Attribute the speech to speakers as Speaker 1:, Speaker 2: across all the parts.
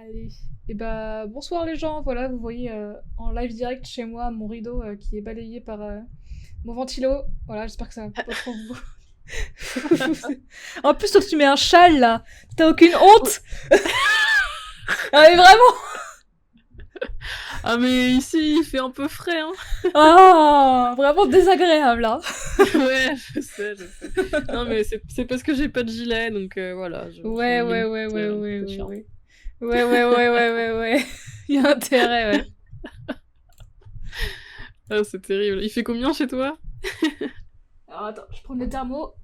Speaker 1: Allez. Et bah, bonsoir les gens, voilà, vous voyez en live direct chez moi mon rideau qui est balayé par mon ventilo. Voilà, j'espère que ça va pas trop vous. En plus, toi, tu mets un châle là, t'as aucune honte. Ah, mais vraiment.
Speaker 2: Ah mais ici il fait un peu frais hein.
Speaker 1: Ah, vraiment désagréable là.
Speaker 2: Ouais, je sais. Non mais c'est parce que j'ai pas de gilet donc voilà, je mets une petite chiant.
Speaker 1: Ouais. Il y a intérêt, ouais.
Speaker 2: Ah, c'est terrible. Il fait combien chez toi?
Speaker 1: Alors attends, je prends le thermo.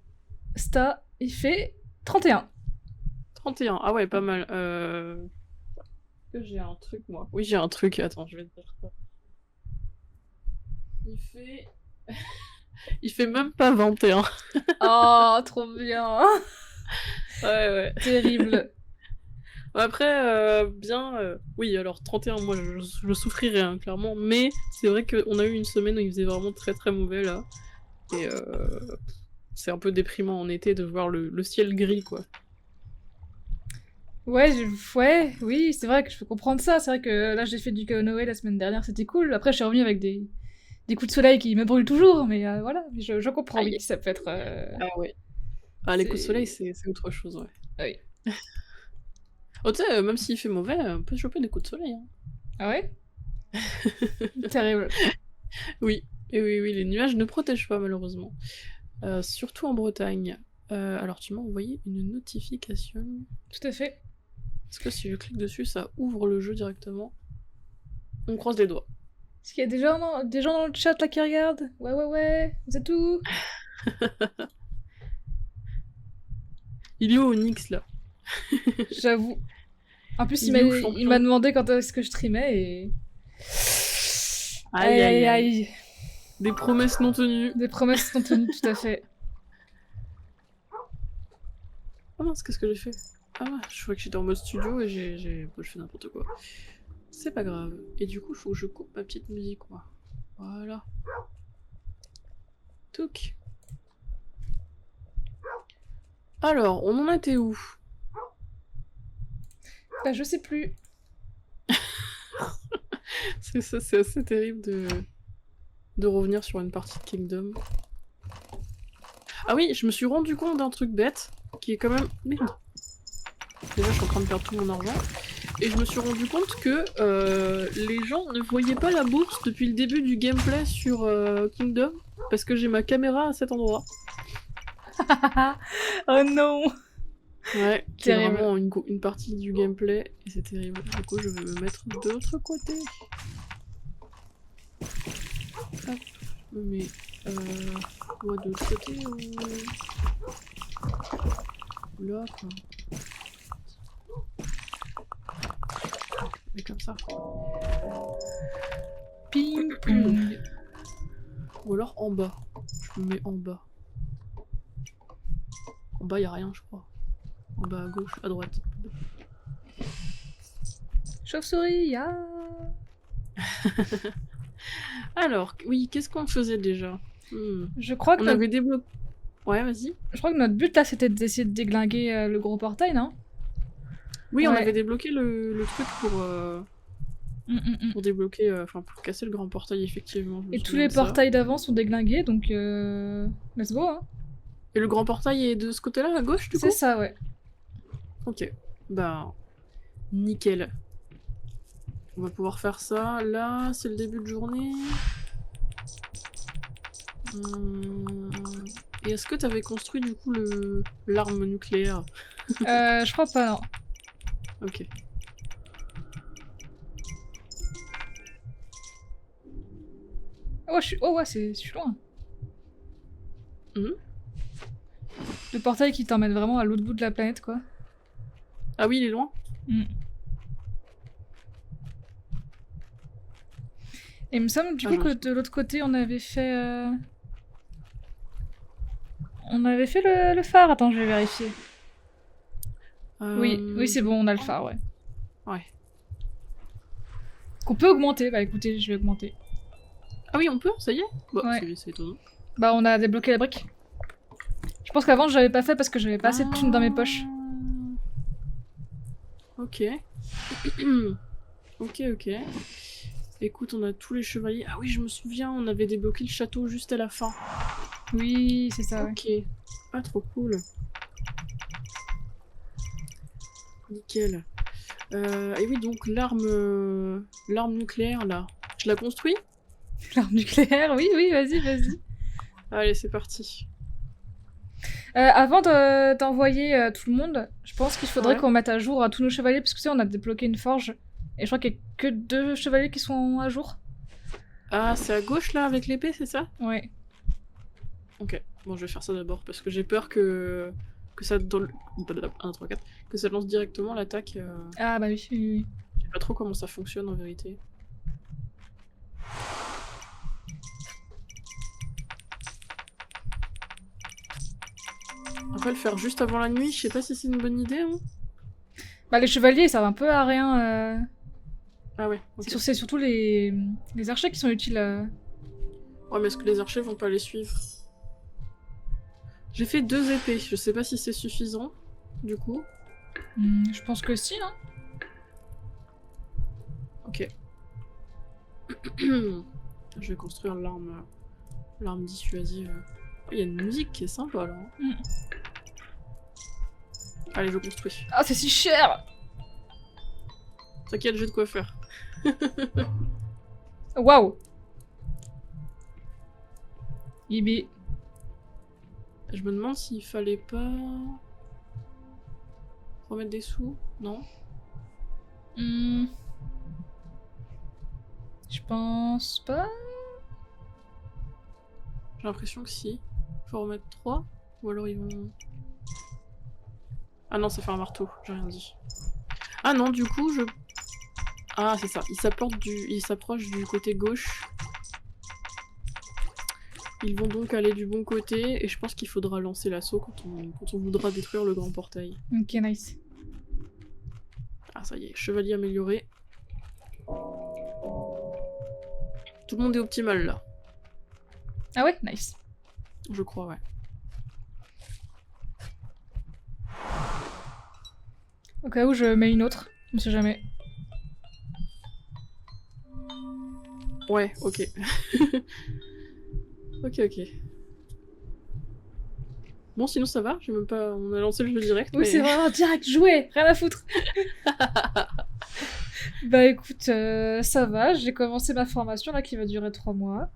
Speaker 1: Sta, il fait 31.
Speaker 2: 31. Ah ouais, pas mal. Que j'ai un truc moi. Oui, j'ai un truc. Attends, je vais te dire ça. Il fait il fait même pas 21.
Speaker 1: Oh, trop bien.
Speaker 2: Ouais.
Speaker 1: Terrible.
Speaker 2: Après, oui, alors 31, moi je souffrirais hein, clairement, mais c'est vrai qu'on a eu une semaine où il faisait vraiment très très mauvais là, et c'est un peu déprimant en été de voir le ciel gris quoi.
Speaker 1: Ouais, oui, c'est vrai que je peux comprendre ça. C'est vrai que là, j'ai fait du canoë la semaine dernière, c'était cool. Après, je suis revenue avec des coups de soleil qui me brûlent toujours, mais voilà, je comprends, oui,
Speaker 2: Aïe.
Speaker 1: ça peut être.
Speaker 2: Ah ouais. Ah, les coups de soleil, c'est autre chose, ouais.
Speaker 1: Ah oui.
Speaker 2: Oh, tu sais, même s'il fait mauvais, on peut choper des coups de soleil. Hein.
Speaker 1: Ah ouais. Terrible.
Speaker 2: Oui, et oui, les nuages ne protègent pas malheureusement. Surtout en Bretagne. Alors, tu m'as envoyé une notification.
Speaker 1: Tout à fait.
Speaker 2: Est-ce que si je clique dessus, ça ouvre le jeu directement? On croise les doigts.
Speaker 1: Est-ce qu'il y a des gens dans le chat là qui regardent? Ouais, vous êtes où?
Speaker 2: Il est où Onyx là?
Speaker 1: J'avoue. En plus,
Speaker 2: Il est où
Speaker 1: il m'a
Speaker 2: champion?
Speaker 1: demandé quand est-ce que je streamais et.
Speaker 2: Aïe. Des promesses non tenues.
Speaker 1: Des promesses non tenues, tout à fait.
Speaker 2: Oh mince, qu'est-ce que j'ai fait? Ah ouais, je crois que j'étais en mode studio et je fais n'importe quoi. C'est pas grave. Et du coup, il faut que je coupe ma petite musique, moi. Voilà. Touc. Alors, on en était où?
Speaker 1: Bah, je sais plus.
Speaker 2: C'est assez terrible de revenir sur une partie de Kingdom. Ah oui, je me suis rendu compte d'un truc bête, qui est quand même... Merde. Déjà, je suis en train de perdre tout mon argent. Et je me suis rendu compte que les gens ne voyaient pas la bourse depuis le début du gameplay sur Kingdom, parce que j'ai ma caméra à cet endroit.
Speaker 1: Oh non.
Speaker 2: Ouais, qui est
Speaker 1: Terrible.
Speaker 2: vraiment une partie du gameplay, et c'est terrible. Du coup, je vais me mettre de l'autre côté. Hop, je me mets quoi de l'autre côté ou là, quoi. Mais comme ça.
Speaker 1: Ping pong.
Speaker 2: Ou alors en bas. Je me mets en bas. En bas, y a rien, je crois. En bas à gauche, à droite.
Speaker 1: Chauve-souris, ya.
Speaker 2: Alors, oui, qu'est-ce qu'on faisait déjà?
Speaker 1: Je crois que
Speaker 2: on avait débloqué. Ouais, vas-y.
Speaker 1: Je crois que notre but là c'était d'essayer de déglinguer le gros portail, non?
Speaker 2: Oui,
Speaker 1: Ouais.
Speaker 2: on avait débloqué le truc pour débloquer, enfin pour casser le grand portail, effectivement.
Speaker 1: Et tous les portails d'avant sont déglingués, donc let's go, hein.
Speaker 2: Et le grand portail est de ce côté-là, à gauche, du coup?
Speaker 1: C'est ça, ouais.
Speaker 2: Ok. Bah, nickel. On va pouvoir faire ça. Là, c'est le début de journée. Et est-ce que t'avais construit, du coup, l'arme nucléaire?
Speaker 1: Je crois pas, non.
Speaker 2: Ok.
Speaker 1: Oh, ouais, je suis loin. Le portail qui t'emmène vraiment à l'autre bout de la planète, quoi.
Speaker 2: Ah oui, il est loin?
Speaker 1: Et il me semble du coup que de l'autre côté on avait fait... On avait fait le phare. Attends, je vais vérifier. Oui, c'est bon, on a le phare, ouais.
Speaker 2: Ouais.
Speaker 1: Qu'on peut augmenter. Bah écoutez, je vais augmenter.
Speaker 2: Ah oui, on peut, ça y est? Bah,
Speaker 1: ouais.
Speaker 2: C'est étonnant.
Speaker 1: Bah, on a débloqué la brique. Je pense qu'avant, je l'avais pas fait parce que j'avais pas assez de thunes dans mes poches.
Speaker 2: Ok. Ok. Écoute, on a tous les chevaliers. Ah oui, je me souviens, on avait débloqué le château juste à la fin.
Speaker 1: Oui, c'est ça, ouais.
Speaker 2: Ok. Ah, trop cool. Nickel. Et oui, donc l'arme nucléaire, là. Je la construis?
Speaker 1: L'arme nucléaire, oui, vas-y.
Speaker 2: Allez, c'est parti.
Speaker 1: Avant d'envoyer tout le monde, je pense qu'il faudrait
Speaker 2: Ouais.
Speaker 1: qu'on mette à jour tous nos chevaliers, parce que tu sais, on a débloqué une forge. Et je crois qu'il y a que 2 chevaliers qui sont à jour.
Speaker 2: Ah, c'est à gauche, là, avec l'épée, c'est ça?
Speaker 1: Ouais.
Speaker 2: Ok. Bon, je vais faire ça d'abord, parce que j'ai peur que ça... 1, 3, 4. Que ça lance directement l'attaque.
Speaker 1: Ah bah oui.
Speaker 2: Je sais pas trop comment ça fonctionne, en vérité. Après, le faire juste avant la nuit, je sais pas si c'est une bonne idée, hein.
Speaker 1: Bah les chevaliers, ça va un peu à rien.
Speaker 2: Ah ouais, ok.
Speaker 1: C'est surtout les archers qui sont utiles.
Speaker 2: Ouais, mais est-ce que les archers vont pas les suivre? J'ai fait 2 épées, je sais pas si c'est suffisant, du coup.
Speaker 1: Je pense que si, hein.
Speaker 2: Ok. Je vais construire l'arme dissuasive. Oh, il y a une musique qui est sympa, là. Allez, je construis.
Speaker 1: Ah, c'est si cher!
Speaker 2: T'inquiète, j'ai de quoi faire.
Speaker 1: Waouh! Ibi.
Speaker 2: Je me demande s'il fallait pas... remettre des sous? Non?
Speaker 1: Je pense pas.
Speaker 2: J'ai l'impression que si. Faut remettre 3? Ou alors ils vont... Ah non, ça fait un marteau, j'ai rien dit. Ah non, du coup, je... Ah, c'est ça. Il s'approche du côté gauche. Ils vont donc aller du bon côté, et je pense qu'il faudra lancer l'assaut quand on voudra détruire le grand portail.
Speaker 1: Ok, nice.
Speaker 2: Ah, ça y est, chevalier amélioré. Tout le monde est optimal, là.
Speaker 1: Ah ouais, nice.
Speaker 2: Je crois, ouais.
Speaker 1: Au cas où je mets une autre, on sait jamais.
Speaker 2: Ouais, ok. ok. Bon, sinon ça va, j'ai même pas... On a lancé le jeu direct,
Speaker 1: Oui,
Speaker 2: mais...
Speaker 1: c'est vraiment direct, jouer, rien à foutre. Bah écoute, ça va, j'ai commencé ma formation là qui va durer 3 mois.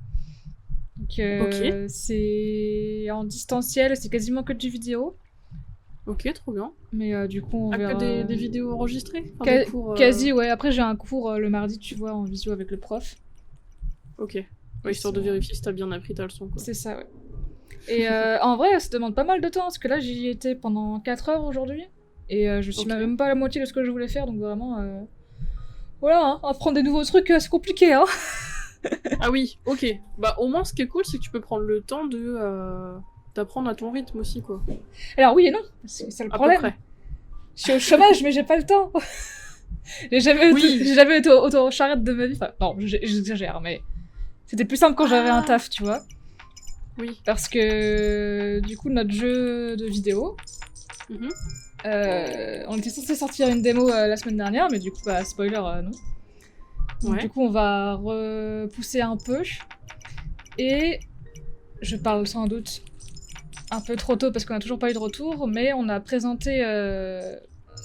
Speaker 1: Donc
Speaker 2: Ok.
Speaker 1: c'est en distanciel, c'est quasiment que du vidéo.
Speaker 2: Ok, trop bien.
Speaker 1: Mais du coup, on
Speaker 2: Ah,
Speaker 1: verra.
Speaker 2: que des vidéos enregistrées? Enfin, des cours,
Speaker 1: Quasi, ouais. Après, j'ai un cours le mardi, tu vois, en visio avec le prof.
Speaker 2: Ok. Ouais, histoire de vérifier si t'as bien appris ta leçon, quoi.
Speaker 1: C'est ça, ouais. Et en vrai, ça demande pas mal de temps, parce que là, j'y étais pendant 4 heures aujourd'hui. Et je suis
Speaker 2: Ok.
Speaker 1: même pas à la moitié de ce que je voulais faire, donc vraiment... Voilà, hein, apprendre des nouveaux trucs, c'est compliqué, hein.
Speaker 2: Ah oui, ok. Bah, au moins, ce qui est cool, c'est que tu peux prendre le temps de... d'apprendre à ton rythme aussi, quoi.
Speaker 1: Alors oui et non, c'est ça le
Speaker 2: À peu
Speaker 1: problème.
Speaker 2: près.
Speaker 1: Je suis au chômage, mais j'ai pas le temps. J'ai jamais été autant charrette de ma vie. Enfin, non, j'exagère, mais c'était plus simple quand j'avais un taf, tu vois.
Speaker 2: Oui.
Speaker 1: Parce que du coup, notre jeu de vidéo,
Speaker 2: Mhm.
Speaker 1: on était censé sortir une démo la semaine dernière, mais du coup, bah, spoiler, non. Donc,
Speaker 2: Ouais.
Speaker 1: du coup, on va repousser un peu. Et je parle sans doute un peu trop tôt parce qu'on a toujours pas eu de retour, mais on a présenté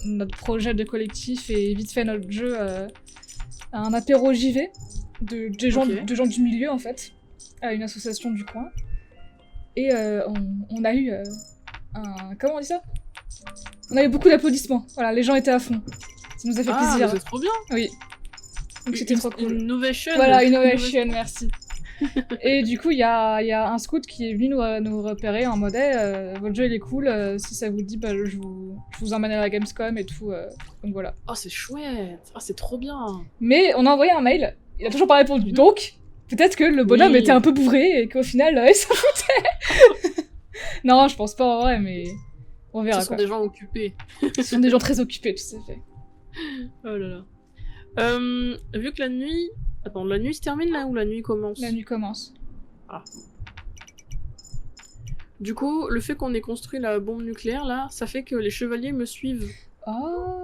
Speaker 1: notre projet de collectif et vite fait notre jeu à un apéro JV de gens du milieu en fait, à une association du coin. Et on a eu un... Comment on dit ça? On a eu beaucoup d'applaudissements. Voilà, les gens étaient à fond. Ça nous a fait plaisir.
Speaker 2: C'est trop bien.
Speaker 1: Oui. Donc c'était trop cool.
Speaker 2: Innovation.
Speaker 1: Voilà, innovation, merci. Et du coup, il y a un scout qui est venu nous repérer en mode votre jeu il est cool, si ça vous dit, bah, je vous emmène à la Gamescom et tout. Donc voilà.
Speaker 2: Oh, c'est chouette. Oh, c'est trop bien.
Speaker 1: Mais on a envoyé un mail, il a toujours pas répondu. Donc, peut-être que le bonhomme était un peu bourré et qu'au final, il s'en foutait. Non, je pense pas en vrai, mais on verra.
Speaker 2: Ce sont des gens occupés.
Speaker 1: Ce sont des gens très occupés, tout à fait.
Speaker 2: Oh là là. Vu que la nuit... Attends, la nuit se termine là ou la nuit commence?
Speaker 1: La nuit commence.
Speaker 2: Ah. Du coup, le fait qu'on ait construit la bombe nucléaire là, ça fait que les chevaliers me suivent.
Speaker 1: Oh.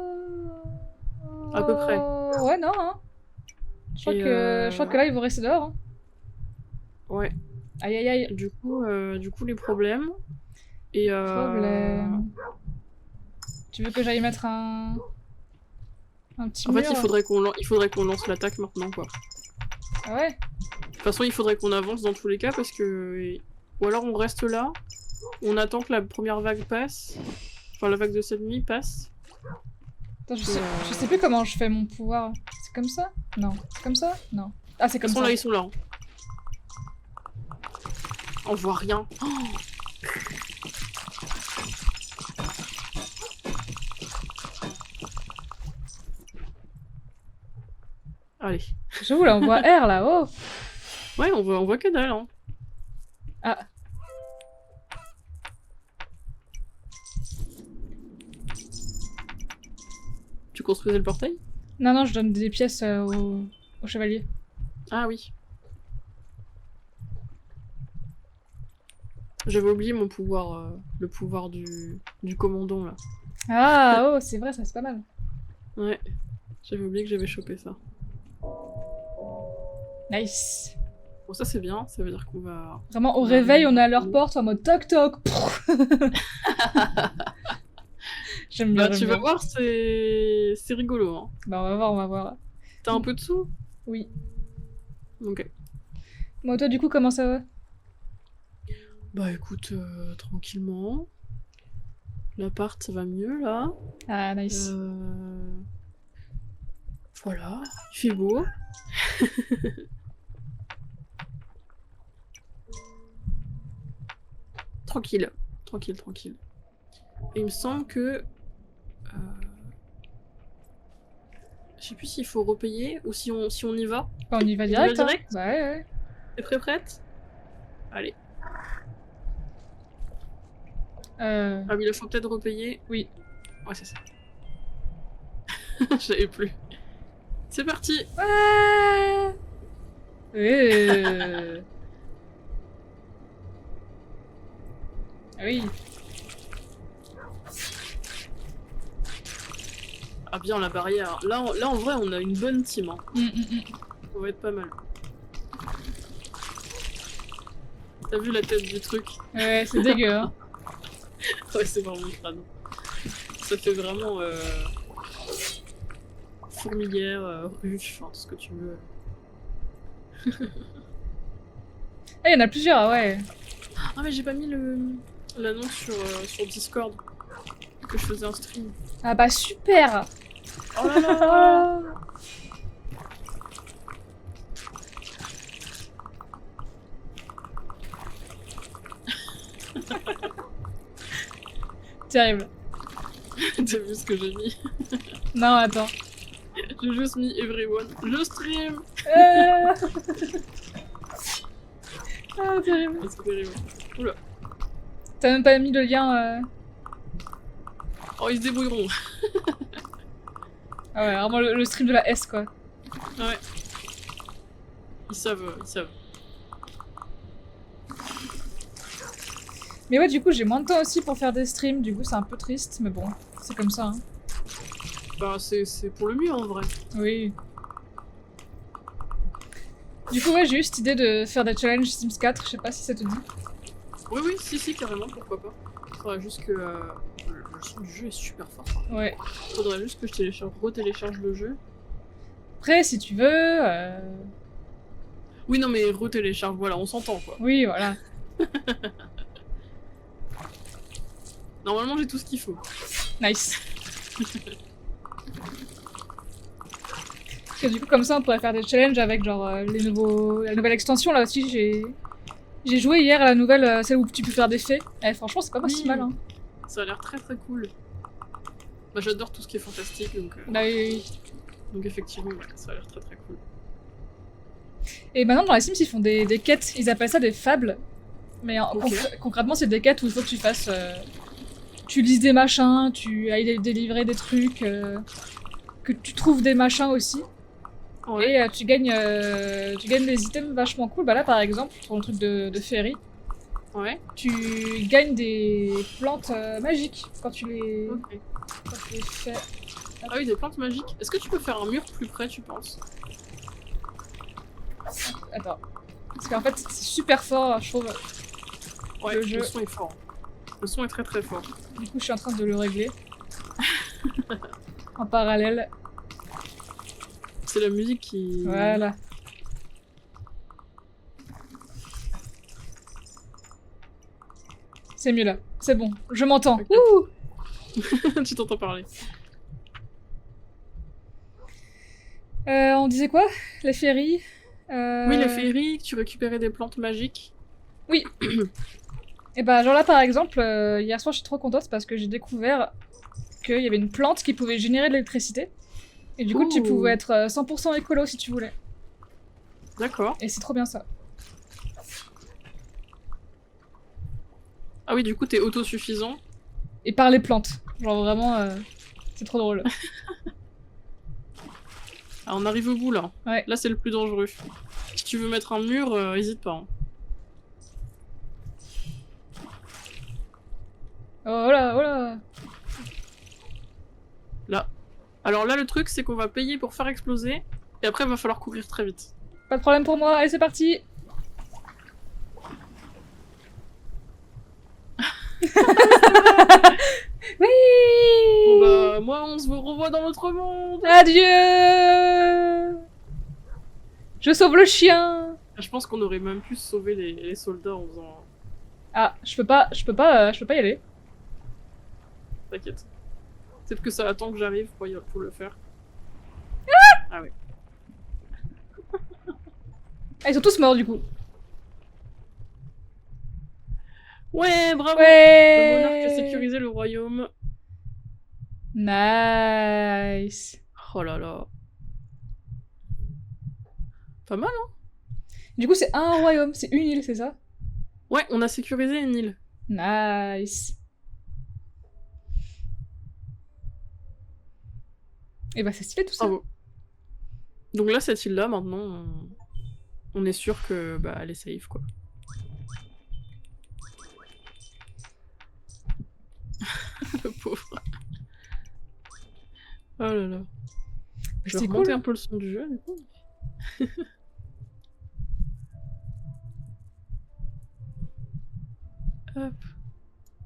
Speaker 2: À peu près.
Speaker 1: Ouais, non, hein. Je crois que là, ils vont rester dehors. Hein.
Speaker 2: Ouais.
Speaker 1: Aïe, aïe, aïe.
Speaker 2: Du coup, les problèmes. Et
Speaker 1: Problème. Tu veux que j'aille mettre un petit
Speaker 2: en
Speaker 1: mur?
Speaker 2: fait, il faudrait qu'on lance l'attaque maintenant, quoi.
Speaker 1: Ah ouais?
Speaker 2: De toute façon, il faudrait qu'on avance dans tous les cas, parce que... Ou alors on reste là, on attend que la première vague passe. Enfin, la vague de cette nuit passe.
Speaker 1: Attends, je sais plus comment je fais mon pouvoir. C'est comme ça? Non. C'est comme ça? Non. Ah, c'est comme ça.
Speaker 2: Ils sont là. Hein. On voit rien. Oh, allez.
Speaker 1: J'avoue, là, on voit R, là. Oh!
Speaker 2: Ouais, on voit que dalle. Hein.
Speaker 1: Ah.
Speaker 2: Tu construisais le portail?
Speaker 1: Non, non, je donne des pièces au chevalier.
Speaker 2: Ah oui. J'avais oublié mon pouvoir, le pouvoir du commandant, là.
Speaker 1: Ah, oh, c'est vrai, ça, c'est pas mal.
Speaker 2: Ouais. J'avais oublié que j'avais chopé ça.
Speaker 1: Nice.
Speaker 2: Bon, ça c'est bien, ça veut dire qu'on va...
Speaker 1: Vraiment, au réveil, on est à leur porte en mode toc toc. J'aime bien.
Speaker 2: Bah, tu vas voir, c'est rigolo. Hein.
Speaker 1: Bah, on va voir.
Speaker 2: T'as un peu de sous?
Speaker 1: Oui.
Speaker 2: Ok.
Speaker 1: Bon, toi, du coup, comment ça va?
Speaker 2: Bah, écoute, tranquillement. L'appart, ça va mieux, là.
Speaker 1: Ah, nice.
Speaker 2: Voilà, il fait beau. Tranquille. Et il me semble que... je sais plus s'il faut repayer ou si on y va.
Speaker 1: Bah, on y va direct, hein. Bah ouais.
Speaker 2: T'es prête? Allez. Ah mais il faut peut-être repayer.
Speaker 1: Oui.
Speaker 2: Ouais, c'est ça. Je savais plus. C'est parti.
Speaker 1: Ouais. Ah oui.
Speaker 2: Ah bien la barrière. Là en vrai on a une bonne team. Hein. On va être pas mal. T'as vu la tête du truc?
Speaker 1: Ouais, c'est dégueu. Hein.
Speaker 2: Ouais, c'est vraiment crade. Ça fait vraiment fourmilière, ruche, enfin ce que tu veux.
Speaker 1: Ah, il y en a plusieurs, ah ouais.
Speaker 2: Ah mais j'ai pas mis l'annonce sur Discord que je faisais un stream.
Speaker 1: Ah bah super.
Speaker 2: Oh là là.
Speaker 1: Terrible.
Speaker 2: T'as vu ce que j'ai mis?
Speaker 1: Non, attends.
Speaker 2: J'ai juste mis everyone. Je stream.
Speaker 1: Ah, terrible.
Speaker 2: Ah, c'est terrible. Oula.
Speaker 1: T'as même pas mis le lien.
Speaker 2: Oh, ils se débrouilleront.
Speaker 1: Ah ouais, vraiment le stream de la S, quoi.
Speaker 2: Ouais. Ils savent.
Speaker 1: Mais ouais, du coup, j'ai moins de temps aussi pour faire des streams, du coup, c'est un peu triste, mais bon, c'est comme ça. Hein.
Speaker 2: Bah, c'est pour le mieux en vrai.
Speaker 1: Oui. Du coup, ouais, j'ai eu cette idée de faire des challenges Sims 4, je sais pas si ça te dit.
Speaker 2: Oui, si, carrément, pourquoi pas. Faudra juste que le son du jeu est super fort.
Speaker 1: Ouais.
Speaker 2: Faudra juste que je retélécharge le jeu.
Speaker 1: Après, si tu veux.
Speaker 2: Oui, non, mais retélécharge, voilà, on s'entend quoi.
Speaker 1: Oui, voilà.
Speaker 2: Normalement, j'ai tout ce qu'il faut.
Speaker 1: Nice. Parce que du coup, comme ça, on pourrait faire des challenges avec genre la nouvelle extension. Là aussi, j'ai joué hier à la nouvelle, celle où tu peux faire des faits. Eh, franchement, c'est pas si mal. Hein.
Speaker 2: Ça a l'air très cool. Bah, j'adore tout ce qui est fantastique, donc.
Speaker 1: Bah oui.
Speaker 2: Donc effectivement, ouais, ça a l'air très cool.
Speaker 1: Et maintenant, dans les Sims, ils font des quêtes. Ils appellent ça des fables. Mais concrètement, c'est des quêtes où il faut que tu fasses. Tu lises des machins, tu ailles délivrer des trucs, que tu trouves des machins aussi. Ouais. Et tu gagnes des items vachement cool. Bah là, par exemple, pour le truc de féerie, tu gagnes des plantes magiques quand tu les fais.
Speaker 2: Ah oui, des plantes magiques. Est-ce que tu peux faire un mur plus près, tu penses?
Speaker 1: Attends. Parce qu'en fait, c'est super fort, je trouve.
Speaker 2: Ouais,
Speaker 1: Le
Speaker 2: le
Speaker 1: jeu.
Speaker 2: son est fort. Le son est très très fort.
Speaker 1: Du coup, je suis en train de le régler. En parallèle.
Speaker 2: C'est la musique qui...
Speaker 1: Voilà. C'est mieux là. C'est bon. Je m'entends.
Speaker 2: Ok.
Speaker 1: Ouh.
Speaker 2: Tu t'entends parler.
Speaker 1: On disait quoi? Les féeries.
Speaker 2: Oui, les féeries, tu récupérais des plantes magiques.
Speaker 1: Oui. Et bah, genre là, par exemple, hier soir, je suis trop contente parce que j'ai découvert qu'il y avait une plante qui pouvait générer de l'électricité. Et du coup, tu
Speaker 2: Ouh.
Speaker 1: pouvais être 100% écolo si tu voulais.
Speaker 2: D'accord.
Speaker 1: Et c'est trop bien ça.
Speaker 2: Ah oui, du coup, t'es autosuffisant.
Speaker 1: Et par les plantes. Genre vraiment, c'est trop drôle.
Speaker 2: Ah, on arrive au bout, là.
Speaker 1: Ouais.
Speaker 2: Là, c'est le plus dangereux. Si tu veux mettre un mur, hésite pas. Hein.
Speaker 1: Oh là, oh là.
Speaker 2: Là. Alors là, le truc, c'est qu'on va payer pour faire exploser. Et après, il va falloir courir très vite.
Speaker 1: Pas de problème pour moi. Allez, c'est parti. Oui.
Speaker 2: Bon bah, moi, on se revoit dans notre monde.
Speaker 1: Adieu. Je sauve le chien.
Speaker 2: Je pense qu'on aurait même pu sauver les soldats en faisant...
Speaker 1: Ah, je peux pas y aller.
Speaker 2: T'inquiète. Peut-être que ça attend que j'arrive pour le faire. Ah ouais.
Speaker 1: Ah, ils sont tous morts du coup.
Speaker 2: Ouais, bravo. Le monarque a
Speaker 1: Ouais.
Speaker 2: sécurisé le royaume.
Speaker 1: Nice.
Speaker 2: Oh là là. Pas mal, hein?
Speaker 1: Du coup, c'est un royaume, c'est une île, c'est ça?
Speaker 2: Ouais, on a sécurisé une île.
Speaker 1: Nice. Et bah, c'est stylé tout ça.
Speaker 2: Bravo. Donc là, cette île-là, maintenant, on est sûr que bah, elle est safe, quoi. Le pauvre. Oh là là. Je vais
Speaker 1: C'est
Speaker 2: remonter
Speaker 1: cool.
Speaker 2: un peu le son du jeu, du coup. Hop.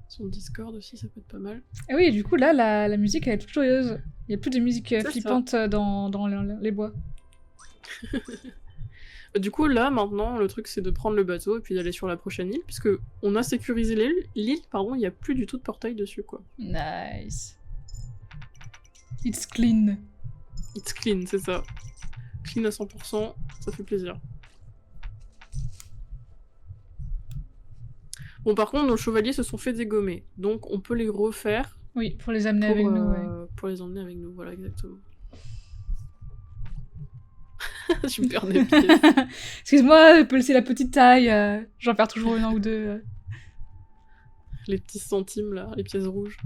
Speaker 2: Son Discord aussi, ça peut être pas mal.
Speaker 1: Et oui, du coup, là, la musique, elle est toute joyeuse. Il y a plus de musique
Speaker 2: C'est ça.
Speaker 1: flippante dans les bois.
Speaker 2: Du coup, là, maintenant, le truc, c'est de prendre le bateau et puis d'aller sur la prochaine île, puisque on a sécurisé l'île, pardon, il n'y a plus du tout de portail dessus, quoi.
Speaker 1: Nice. It's clean.
Speaker 2: It's clean, c'est ça. Clean à 100%, ça fait plaisir. Bon, par contre, nos chevaliers se sont fait dégommer, donc on peut les refaire
Speaker 1: Oui, pour les amener avec nous, ouais.
Speaker 2: pour les emmener avec nous, voilà, exactement. Je me perds des pièces.
Speaker 1: Excuse-moi, c'est la petite taille. J'en perds toujours une ou deux.
Speaker 2: Les petits centimes, là, les pièces rouges.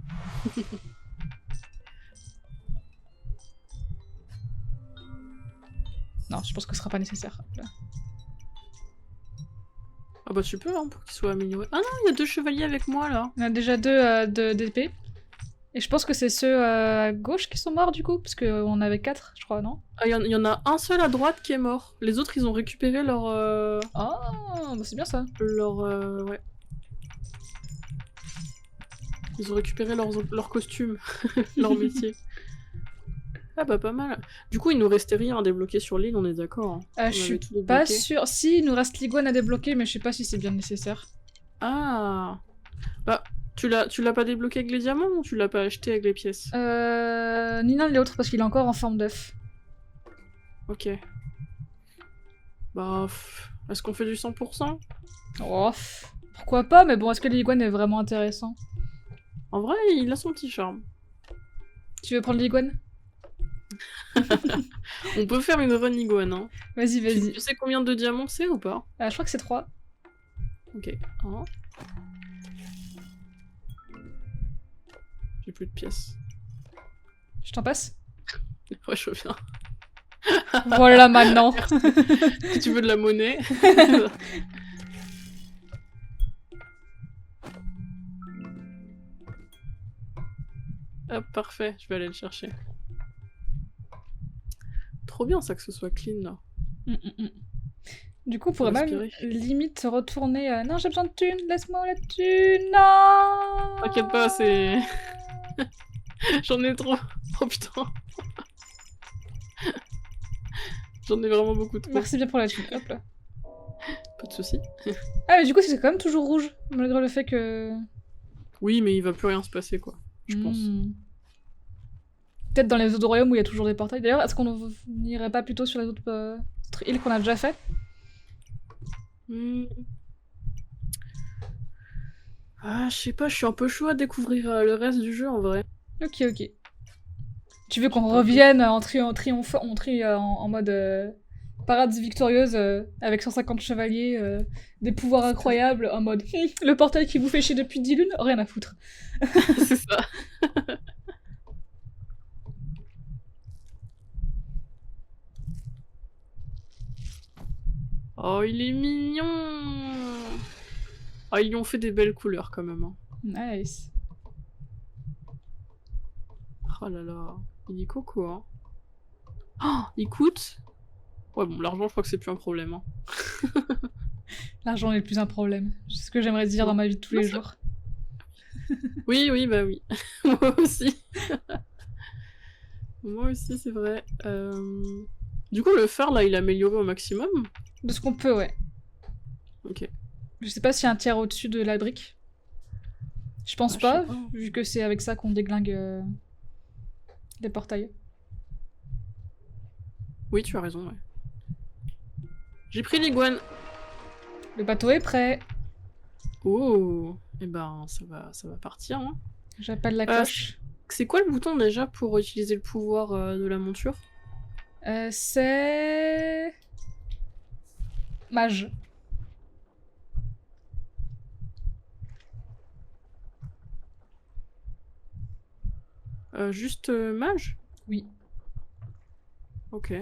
Speaker 1: Non, je pense que ce sera pas nécessaire. Là.
Speaker 2: Ah bah tu peux, hein, pour qu'ils soient améliorés. Ah non, il y a 2 chevaliers avec moi, là.
Speaker 1: On a déjà deux d'épée. Et je pense que c'est ceux à gauche qui sont morts du coup, parce qu'on avait 4, je crois, non?
Speaker 2: Ah, il y en a un seul à droite qui est mort. Les autres, ils ont récupéré leur...
Speaker 1: Ah, bah c'est bien ça.
Speaker 2: Ouais. Ils ont récupéré leur costume, leur métier. Ah bah pas mal. Du coup, il nous restait rien à débloquer sur l'île, on est d'accord. Hein.
Speaker 1: Je suis pas sûre. Si, il nous reste l'iguane à débloquer, mais je sais pas si c'est bien nécessaire.
Speaker 2: Ah. Bah, tu l'as pas débloqué avec les diamants ou tu l'as pas acheté avec les pièces?
Speaker 1: Ni l'un ni l'autre, parce qu'il est encore en forme d'œuf.
Speaker 2: Ok. Bah, est-ce qu'on fait du 100%?
Speaker 1: Oh, pourquoi pas, mais bon, est-ce que l'iguane est vraiment intéressant?
Speaker 2: En vrai, il a son petit charme.
Speaker 1: Tu veux prendre l'iguane?
Speaker 2: On peut faire une run iguane, hein.
Speaker 1: Vas-y, vas-y.
Speaker 2: Tu sais combien de diamants c'est ou pas?
Speaker 1: Je crois que c'est 3.
Speaker 2: Ok. Oh. J'ai plus de pièces.
Speaker 1: Je t'en passe?
Speaker 2: Ouais, je veux bien.
Speaker 1: Voilà maintenant.
Speaker 2: Si tu veux de la monnaie. Hop, parfait, je vais aller le chercher. trop bien ça que ce soit clean là.
Speaker 1: Du coup, on pourrait même
Speaker 2: respirer.
Speaker 1: limite retourner. Non, j'ai besoin de thunes, laisse-moi la thune. Non.
Speaker 2: T'inquiète pas, c'est. J'en ai trop. Oh putain. J'en ai vraiment beaucoup trop.
Speaker 1: Merci bien pour la thune. Hop là.
Speaker 2: Pas de soucis.
Speaker 1: Ah, mais du coup, c'est quand même toujours rouge, malgré le fait que.
Speaker 2: Oui, mais il va plus rien se passer quoi. Je pense.
Speaker 1: Peut-être dans les autres royaumes où il y a toujours des portails. D'ailleurs, est-ce qu'on n'irait pas plutôt sur les autres îles qu'on a déjà fait?
Speaker 2: Ah, je sais pas, je suis un peu chaud à découvrir le reste du jeu en vrai.
Speaker 1: Ok. Tu veux qu'on revienne en mode parade victorieuse avec 150 chevaliers, des pouvoirs incroyables, en mode le portail qui vous fait chier depuis 10 lunes, rien à foutre.
Speaker 2: C'est ça. Oh, il est mignon. Ah, ils lui ont fait des belles couleurs quand même. Hein.
Speaker 1: Nice.
Speaker 2: Oh là là, il est coco, hein. Oh, il coûte. Ouais, bon, l'argent, je crois que c'est plus un problème. Hein.
Speaker 1: L'argent n'est plus un problème. C'est ce que j'aimerais dire dans ma vie de tous les jours.
Speaker 2: Oui, bah oui. Moi aussi. Moi aussi, c'est vrai. Du coup, le phare, là, il est amélioré au maximum.
Speaker 1: De ce qu'on peut, ouais.
Speaker 2: Ok.
Speaker 1: Je sais pas s'il y a un tiers au-dessus de la brique. Je pense pas, vu que c'est avec ça qu'on déglingue des portails.
Speaker 2: Oui, tu as raison, ouais. J'ai pris l'iguane.
Speaker 1: Le bateau est prêt.
Speaker 2: Oh, et ben ça va partir. Hein.
Speaker 1: J'appelle la cloche.
Speaker 2: C'est quoi le bouton déjà pour utiliser le pouvoir de la monture?
Speaker 1: C'est... Mage.
Speaker 2: Juste mage?
Speaker 1: Oui.
Speaker 2: Ok.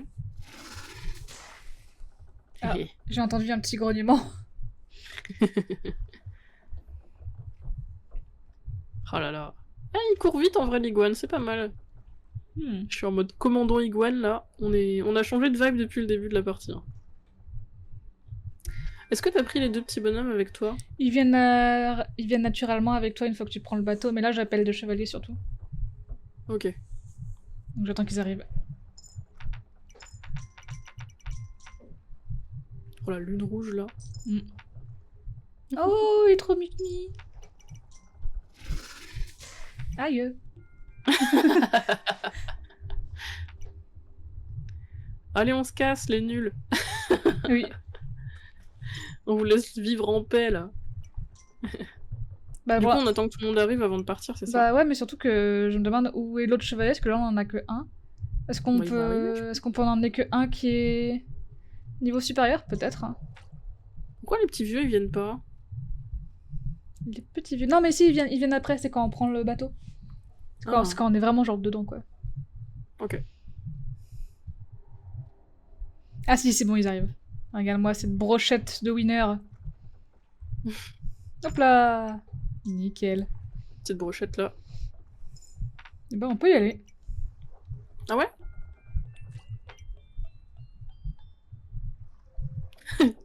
Speaker 1: Ah, j'ai entendu un petit grognement.
Speaker 2: Oh là là. Ah, il court vite en vrai l'iguane, c'est pas mal. Je suis en mode commandant iguane là. On a changé de vibe depuis le début de la partie. Hein. Est-ce que t'as pris les deux petits bonhommes avec toi?
Speaker 1: Ils viennent naturellement avec toi une fois que tu prends le bateau, mais là j'appelle deux chevaliers surtout.
Speaker 2: Ok.
Speaker 1: Donc j'attends qu'ils arrivent.
Speaker 2: Oh la lune rouge là.
Speaker 1: Oh, il est trop mignon. Aïe.
Speaker 2: Allez, on se casse, les nuls.
Speaker 1: Oui.
Speaker 2: On vous laisse vivre en paix là.
Speaker 1: Bah,
Speaker 2: du coup, on attend que tout le monde arrive avant de partir, c'est ça?
Speaker 1: Bah ouais, mais surtout que je me demande où est l'autre chevalier, parce que là on en a que un. Est-ce qu'on peut en emmener que un qui est niveau supérieur? Peut-être. Hein.
Speaker 2: Pourquoi les petits vieux ils viennent pas?
Speaker 1: Les petits vieux. Non, mais si, ils viennent après, c'est quand on prend le bateau. C'est quand on est vraiment genre dedans, quoi.
Speaker 2: Ok.
Speaker 1: Ah si, c'est bon, ils arrivent. Regarde-moi cette brochette de winner. Hop là. Nickel.
Speaker 2: Petite brochette là.
Speaker 1: Et ben on peut y aller.
Speaker 2: Ah ouais?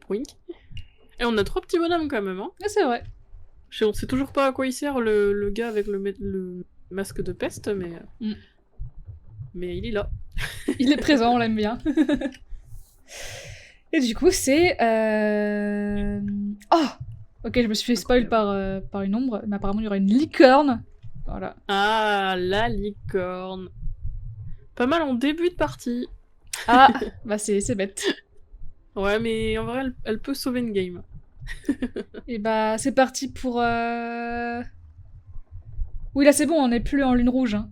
Speaker 2: Wink. Et on a 3 petits bonhommes quand même, hein?
Speaker 1: Ah, c'est vrai.
Speaker 2: On sait toujours pas à quoi il sert le gars avec le masque de peste, mais... Mais il est là.
Speaker 1: Il est présent, on l'aime bien. Et du coup, c'est... Oh! Ok, je me suis fait spoil par une ombre, mais apparemment il y aura une licorne. Voilà.
Speaker 2: Ah, la licorne. Pas mal en début de partie.
Speaker 1: Ah! Bah c'est bête.
Speaker 2: Ouais, mais en vrai, elle peut sauver une game.
Speaker 1: Et bah c'est parti pour... Oui, là c'est bon, on n'est plus en lune rouge. Hein.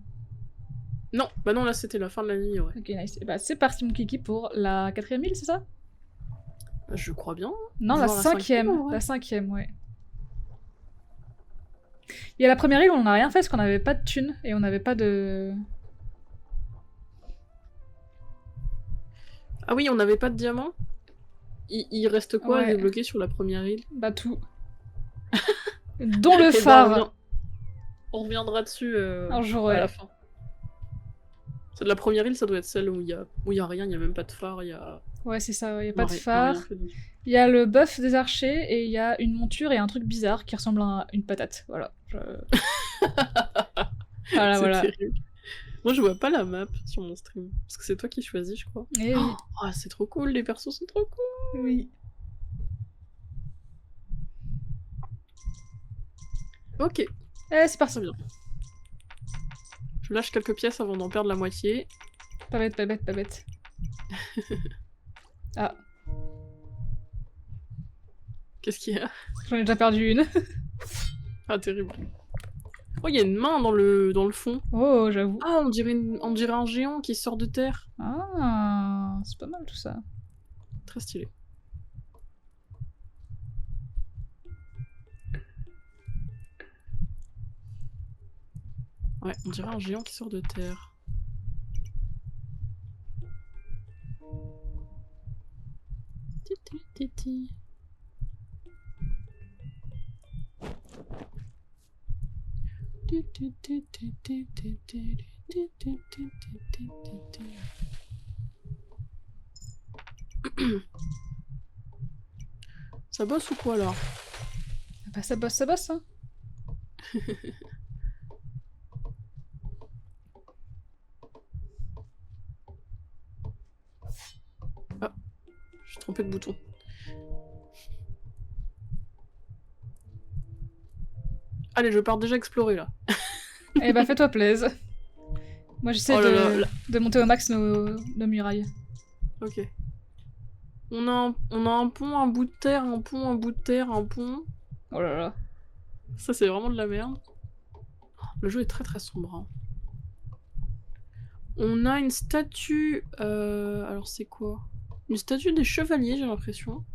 Speaker 2: Non, bah non, là c'était la fin de la nuit, ouais.
Speaker 1: Ok, nice. Et bah c'est parti mon kiki pour la 4e île, c'est ça?
Speaker 2: Je crois bien.
Speaker 1: Non, la 5e. La 5e, ouais. Et à la première île, on n'a rien fait parce qu'on n'avait pas de thunes et on n'avait pas de...
Speaker 2: Ah oui, on n'avait pas de diamant? Il reste quoi à débloquer sur la première île?
Speaker 1: Bah tout. Dont le phare.
Speaker 2: On reviendra dessus
Speaker 1: un jour,
Speaker 2: à la fin. C'est de la première île, ça doit être celle où il y a rien, il y a même pas de phare, il y a...
Speaker 1: Ouais, c'est ça, il y a
Speaker 2: Non,
Speaker 1: pas de
Speaker 2: rien
Speaker 1: phare.
Speaker 2: fait dessus.
Speaker 1: Il y a le bœuf des archers et il y a une monture et un truc bizarre qui ressemble à une patate. Voilà. Voilà,
Speaker 2: C'est
Speaker 1: voilà.
Speaker 2: terrible. Moi, je vois pas la map sur mon stream. Parce que c'est toi qui choisis, je crois.
Speaker 1: Eh oui.
Speaker 2: Oh, c'est trop cool, les persos sont trop cool.
Speaker 1: Oui.
Speaker 2: Ok,
Speaker 1: Eh, c'est parti.
Speaker 2: très bien. Je lâche quelques pièces avant d'en perdre la moitié.
Speaker 1: Pas bête, pas bête, pas bête. Ah,
Speaker 2: Qu'est-ce qu'il y a?
Speaker 1: j'en ai déjà perdu une.
Speaker 2: Ah, terrible. Oh, il y a une main dans le fond.
Speaker 1: Oh, j'avoue.
Speaker 2: Ah, on dirait un géant qui sort de terre.
Speaker 1: Ah, c'est pas mal tout ça.
Speaker 2: Très stylé. Ouais, on dirait un géant qui sort de terre. Titi, titi. Ça bosse ou quoi là?
Speaker 1: Ah bah ça bosse, hein.
Speaker 2: Ah, je suis trompée de bouton. Allez, je pars déjà explorer là.
Speaker 1: Eh bah fais-toi plaise. Moi j'essaie
Speaker 2: Oh là là.
Speaker 1: de monter au max nos murailles.
Speaker 2: Ok. On a un pont, un bout de terre, un pont, un bout de terre, un pont.
Speaker 1: Oh là là.
Speaker 2: Ça, c'est vraiment de la merde. Le jeu est très très sombre. Hein. On a une statue... Alors c'est quoi? Une statue des chevaliers, j'ai l'impression.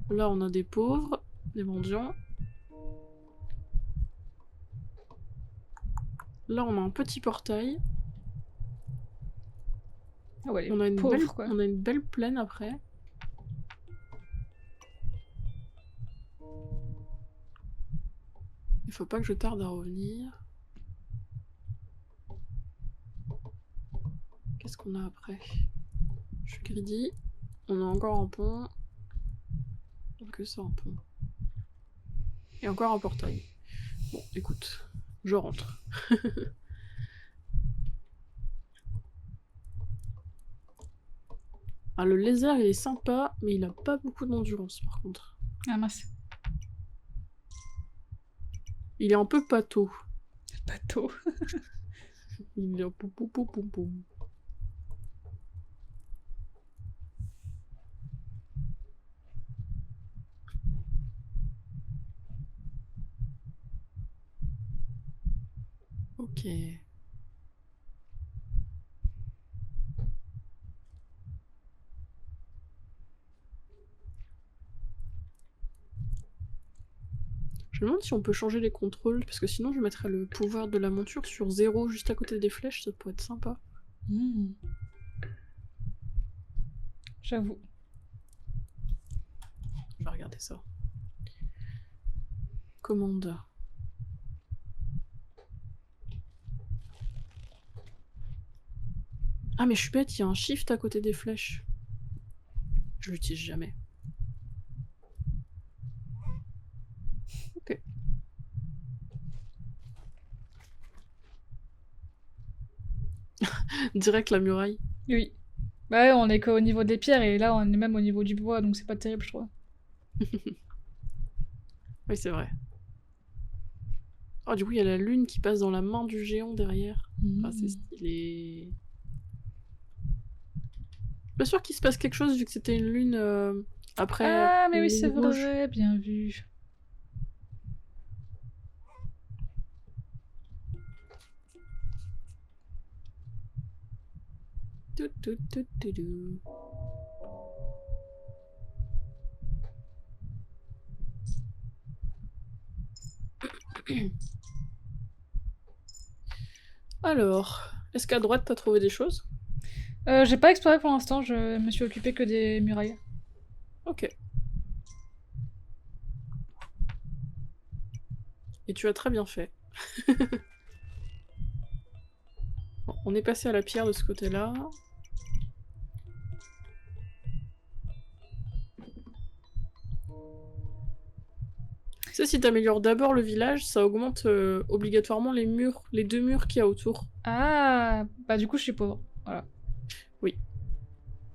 Speaker 2: Là, on a des pauvres, des mendiants. Là, on a un petit portail.
Speaker 1: Ah ouais,
Speaker 2: On a
Speaker 1: pauvre quoi.
Speaker 2: on a une belle plaine après. Il faut pas que je tarde à revenir. Qu'est-ce qu'on a après? Je suis greedy. On a encore un pont. Que ça, un pont. Et encore un portail. Bon, écoute, je rentre. Ah, le lézard, il est sympa, mais il a pas beaucoup d'endurance, par contre.
Speaker 1: Ah mince.
Speaker 2: Il est un peu pâteau.
Speaker 1: Bateau.
Speaker 2: Il est un peu poum poum poum poum. Ok. Je me demande si on peut changer les contrôles, parce que sinon je mettrais le pouvoir de la monture sur 0 juste à côté des flèches, ça pourrait être sympa.
Speaker 1: Mmh. J'avoue.
Speaker 2: Je vais regarder ça. Commande. Ah mais je suis bête, il y a un shift à côté des flèches. Je l'utilise jamais. Ok. Direct la muraille.
Speaker 1: Oui. Bah ouais, on est qu'au niveau des pierres et là on est même au niveau du bois donc c'est pas terrible je trouve.
Speaker 2: Oui, c'est vrai. Oh, du coup, il y a la lune qui passe dans la main du géant derrière. Ah, c'est stylé. Je suis pas sûre qu'il se passe quelque chose vu que c'était une lune après.
Speaker 1: Ah mais
Speaker 2: une
Speaker 1: oui
Speaker 2: lune
Speaker 1: c'est
Speaker 2: rouge.
Speaker 1: vrai, bien vu.
Speaker 2: Tout, tout, tout, tout, tout. Alors, est-ce qu'à droite t'as trouvé des choses?
Speaker 1: J'ai pas exploré pour l'instant, je me suis occupée que des murailles.
Speaker 2: Ok. Et tu as très bien fait. Bon, on est passé à la pierre de ce côté-là. Tu sais, si t'améliores d'abord le village, ça augmente obligatoirement les murs, les 2 murs qu'il y a autour.
Speaker 1: Ah, bah du coup, je suis pauvre. Voilà.
Speaker 2: Oui.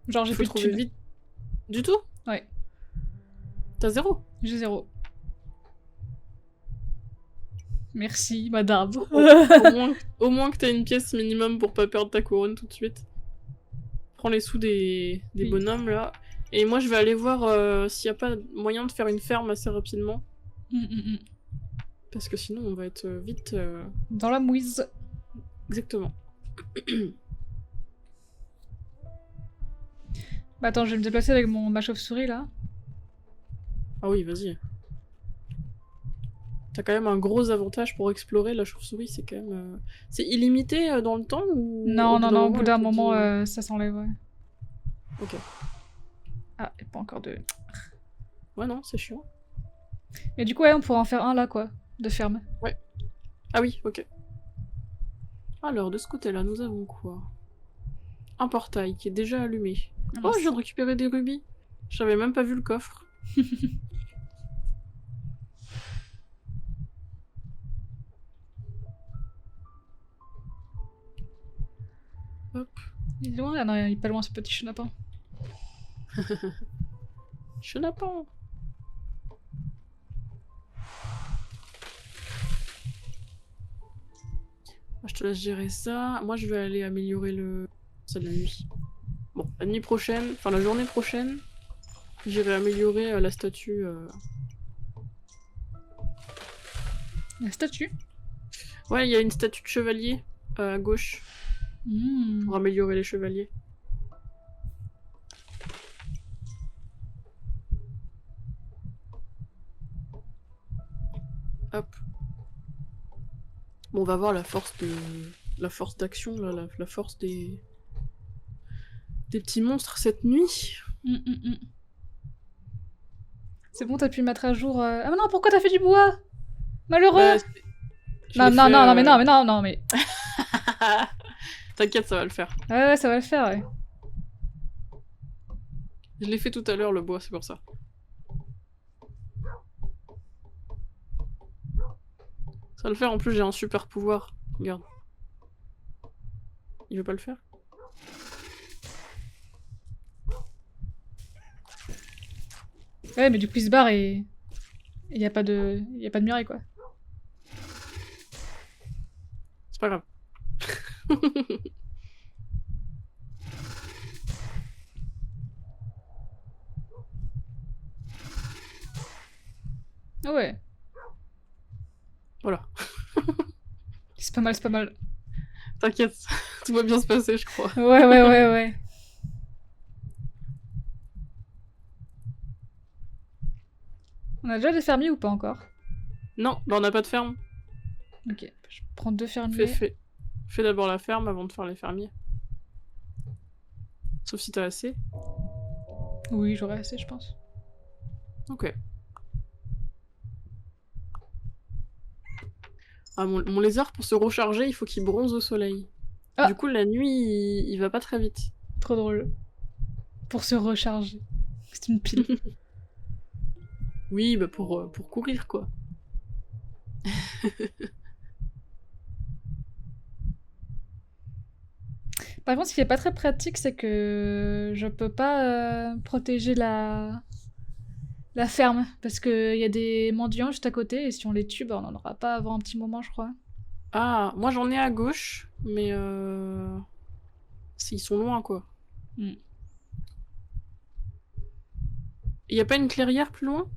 Speaker 1: Genre, j'ai
Speaker 2: Faut
Speaker 1: plus de
Speaker 2: trouver
Speaker 1: thunes.
Speaker 2: vite. Du tout?
Speaker 1: Ouais,
Speaker 2: T'as 0?
Speaker 1: j'ai 0. Merci, madame.
Speaker 2: Au moins que t'as une pièce minimum pour pas perdre ta couronne tout de suite. Prends les sous des
Speaker 1: Oui.
Speaker 2: bonhommes là. Et moi je vais aller voir s'il y a pas moyen de faire une ferme assez rapidement. Parce que sinon on va être vite...
Speaker 1: Dans la mouise.
Speaker 2: Exactement.
Speaker 1: Bah attends, je vais me déplacer avec ma chauve-souris là.
Speaker 2: Ah oui, vas-y. T'as quand même un gros avantage pour explorer, la chauve-souris, c'est quand même... C'est illimité dans le temps ou
Speaker 1: Non, non, non, au bout
Speaker 2: elle
Speaker 1: d'un
Speaker 2: te dit,
Speaker 1: moment, ça s'enlève, ouais.
Speaker 2: Ok.
Speaker 1: Ah, et pas encore de...
Speaker 2: Ouais, non, c'est chiant.
Speaker 1: Mais du coup, ouais, on pourrait en faire un là, quoi. De ferme.
Speaker 2: Ouais. Ah oui, ok. Alors, de ce côté-là, nous avons quoi? Un portail qui est déjà allumé.
Speaker 1: Ah,
Speaker 2: Oh,
Speaker 1: mince.
Speaker 2: je viens de récupérer des rubis. J'avais même pas vu le coffre. Hop.
Speaker 1: Il est loin? Ah non, il est pas loin ce petit chenapan.
Speaker 2: Chenapan. Je te laisse gérer ça. Moi, je vais aller améliorer le... C'est la nuit. Bon, la nuit prochaine, enfin la journée prochaine, j'irai améliorer la statue.
Speaker 1: La statue?
Speaker 2: Ouais, il y a une statue de chevalier à gauche
Speaker 1: Mmh.
Speaker 2: pour améliorer les chevaliers. Hop. Bon, on va voir la force de... La force d'action, là, la force des petits monstres cette nuit.
Speaker 1: C'est bon, t'as pu mettre à jour... Ah mais non, pourquoi t'as fait du bois? Malheureux!
Speaker 2: Bah,
Speaker 1: non, non, non, non, mais non, mais non, non, mais...
Speaker 2: T'inquiète, ça va le faire.
Speaker 1: Ouais, ouais, ça va le faire, ouais.
Speaker 2: Je l'ai fait tout à l'heure, le bois, c'est pour ça. Ça va le faire, en plus j'ai un super pouvoir. Regarde. Il veut pas le faire?
Speaker 1: Ouais, mais du coup, il se barre et... Il y a pas de... Il y a pas de muraille, quoi.
Speaker 2: C'est pas grave.
Speaker 1: Ah ouais.
Speaker 2: Voilà.
Speaker 1: C'est pas mal, c'est pas mal.
Speaker 2: T'inquiète, tout va bien se passer, je crois.
Speaker 1: Ouais, ouais, ouais, ouais. On a déjà des fermiers ou pas encore?
Speaker 2: Non, bah on n'a pas de ferme.
Speaker 1: Ok, je prends 2 fermiers.
Speaker 2: Fais d'abord la ferme avant de faire les fermiers. Sauf si t'as assez.
Speaker 1: Oui, j'aurais assez, je pense.
Speaker 2: Ok. Ah, mon lézard, pour se recharger, il faut qu'il bronze au soleil.
Speaker 1: Ah.
Speaker 2: Du coup, la nuit, il va pas très vite.
Speaker 1: Trop drôle. Pour se recharger. C'est une pile.
Speaker 2: Oui, bah pour courir, quoi.
Speaker 1: Par contre, ce qui est pas très pratique, c'est que je peux pas protéger la ferme. Parce qu'il y a des mendiants juste à côté, et si on les tue, bah, on en aura pas avant un petit moment, je crois.
Speaker 2: Ah, moi j'en ai à gauche, mais ils sont loin, quoi.
Speaker 1: Mm.
Speaker 2: Y a pas une clairière plus loin?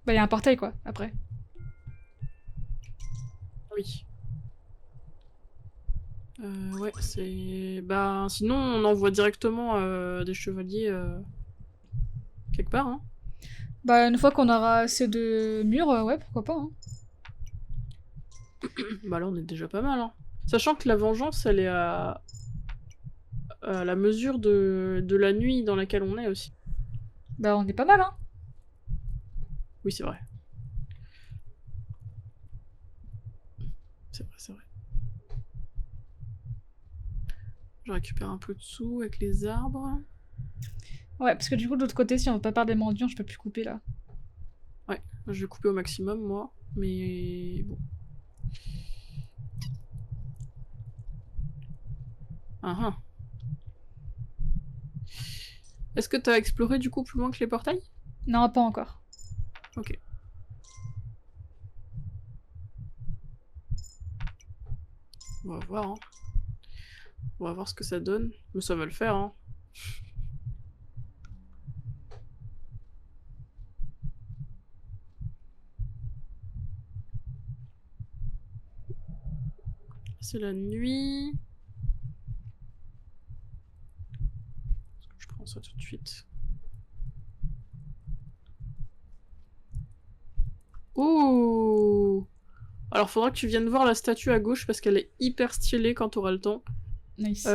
Speaker 1: Bah, il y a un portail, quoi, après.
Speaker 2: Oui. Ouais, c'est... Bah, sinon, on envoie directement des chevaliers quelque part, hein.
Speaker 1: Bah, une fois qu'on aura assez de murs, ouais, pourquoi pas, hein.
Speaker 2: Bah là, on est déjà pas mal, hein. Sachant que la vengeance, elle est à la mesure de la nuit dans laquelle on est aussi.
Speaker 1: Bah, on est pas mal, hein.
Speaker 2: Oui, c'est vrai. C'est vrai, c'est vrai. Je récupère un peu de sous avec les arbres.
Speaker 1: Ouais, parce que du coup, de l'autre côté, si on veut pas perdre des mendiants, je peux plus couper là.
Speaker 2: Ouais, je vais couper au maximum, moi. Mais bon. Ah ah. Est-ce que t'as exploré du coup plus loin que les portails?
Speaker 1: Non, pas encore.
Speaker 2: Ok. On va voir, hein. On va voir ce que ça donne. Mais ça va le faire, hein. C'est la nuit. Je prends ça tout de suite. Ouh! Alors faudra que tu viennes voir la statue à gauche parce qu'elle est hyper stylée quand t'auras le temps.
Speaker 1: Nice.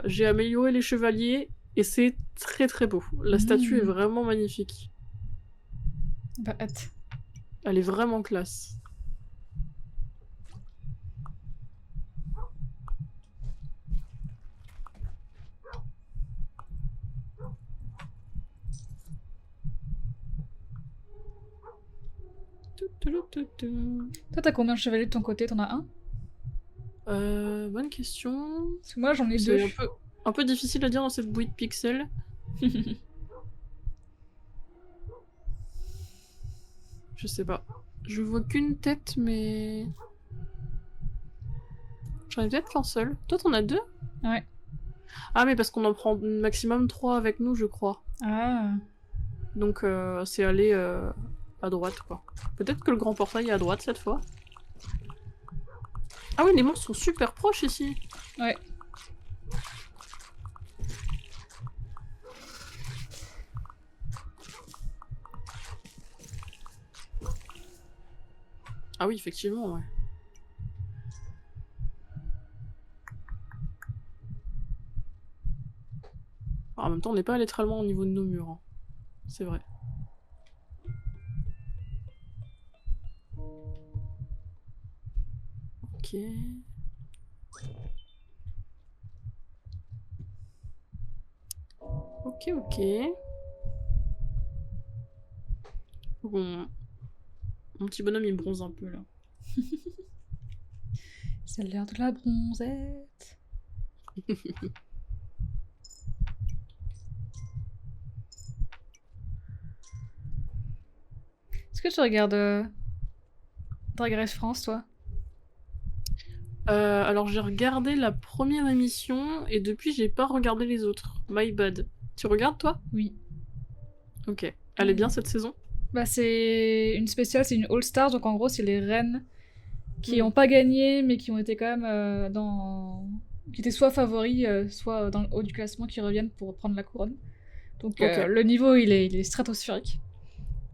Speaker 2: J'ai amélioré les chevaliers et c'est très très beau. La statue est vraiment magnifique.
Speaker 1: Bah, hâte.
Speaker 2: Elle est vraiment classe.
Speaker 1: Toi, t'as combien de chevaliers de ton côté? T'en as un?
Speaker 2: Bonne question.
Speaker 1: Parce que moi, j'en ai deux.
Speaker 2: C'est un peu difficile à dire dans cette bouille de pixels. Je sais pas. Je vois qu'une tête, mais... J'en ai peut-être qu'un seul. Toi, t'en as deux?
Speaker 1: Ouais.
Speaker 2: Ah, mais parce qu'on en prend maximum 3 avec nous, je crois.
Speaker 1: Ah.
Speaker 2: Donc, c'est aller à droite, quoi. Peut-être que le grand portail est à droite, cette fois. Ah oui, les monstres sont super proches, ici.
Speaker 1: Ouais.
Speaker 2: Ah oui, effectivement, ouais. Alors, en même temps, on n'est pas allé très loin au niveau de nos murs. Hein. C'est vrai. Ok. Ok, ok. Bon. Mon petit bonhomme, il bronze un peu, là.
Speaker 1: C'est l'heure de la bronzette. Est-ce que tu regardes Drag Race France, toi?
Speaker 2: Alors j'ai regardé la première émission et depuis j'ai pas regardé les autres. My bad. Tu regardes toi?
Speaker 1: Oui.
Speaker 2: Ok. Elle est bien cette saison?
Speaker 1: Bah c'est une spéciale, c'est une All Stars, donc en gros c'est les reines qui ont pas gagné mais qui ont été quand même qui étaient soit favoris, soit dans le haut du classement qui reviennent pour prendre la couronne. Donc le niveau il est stratosphérique.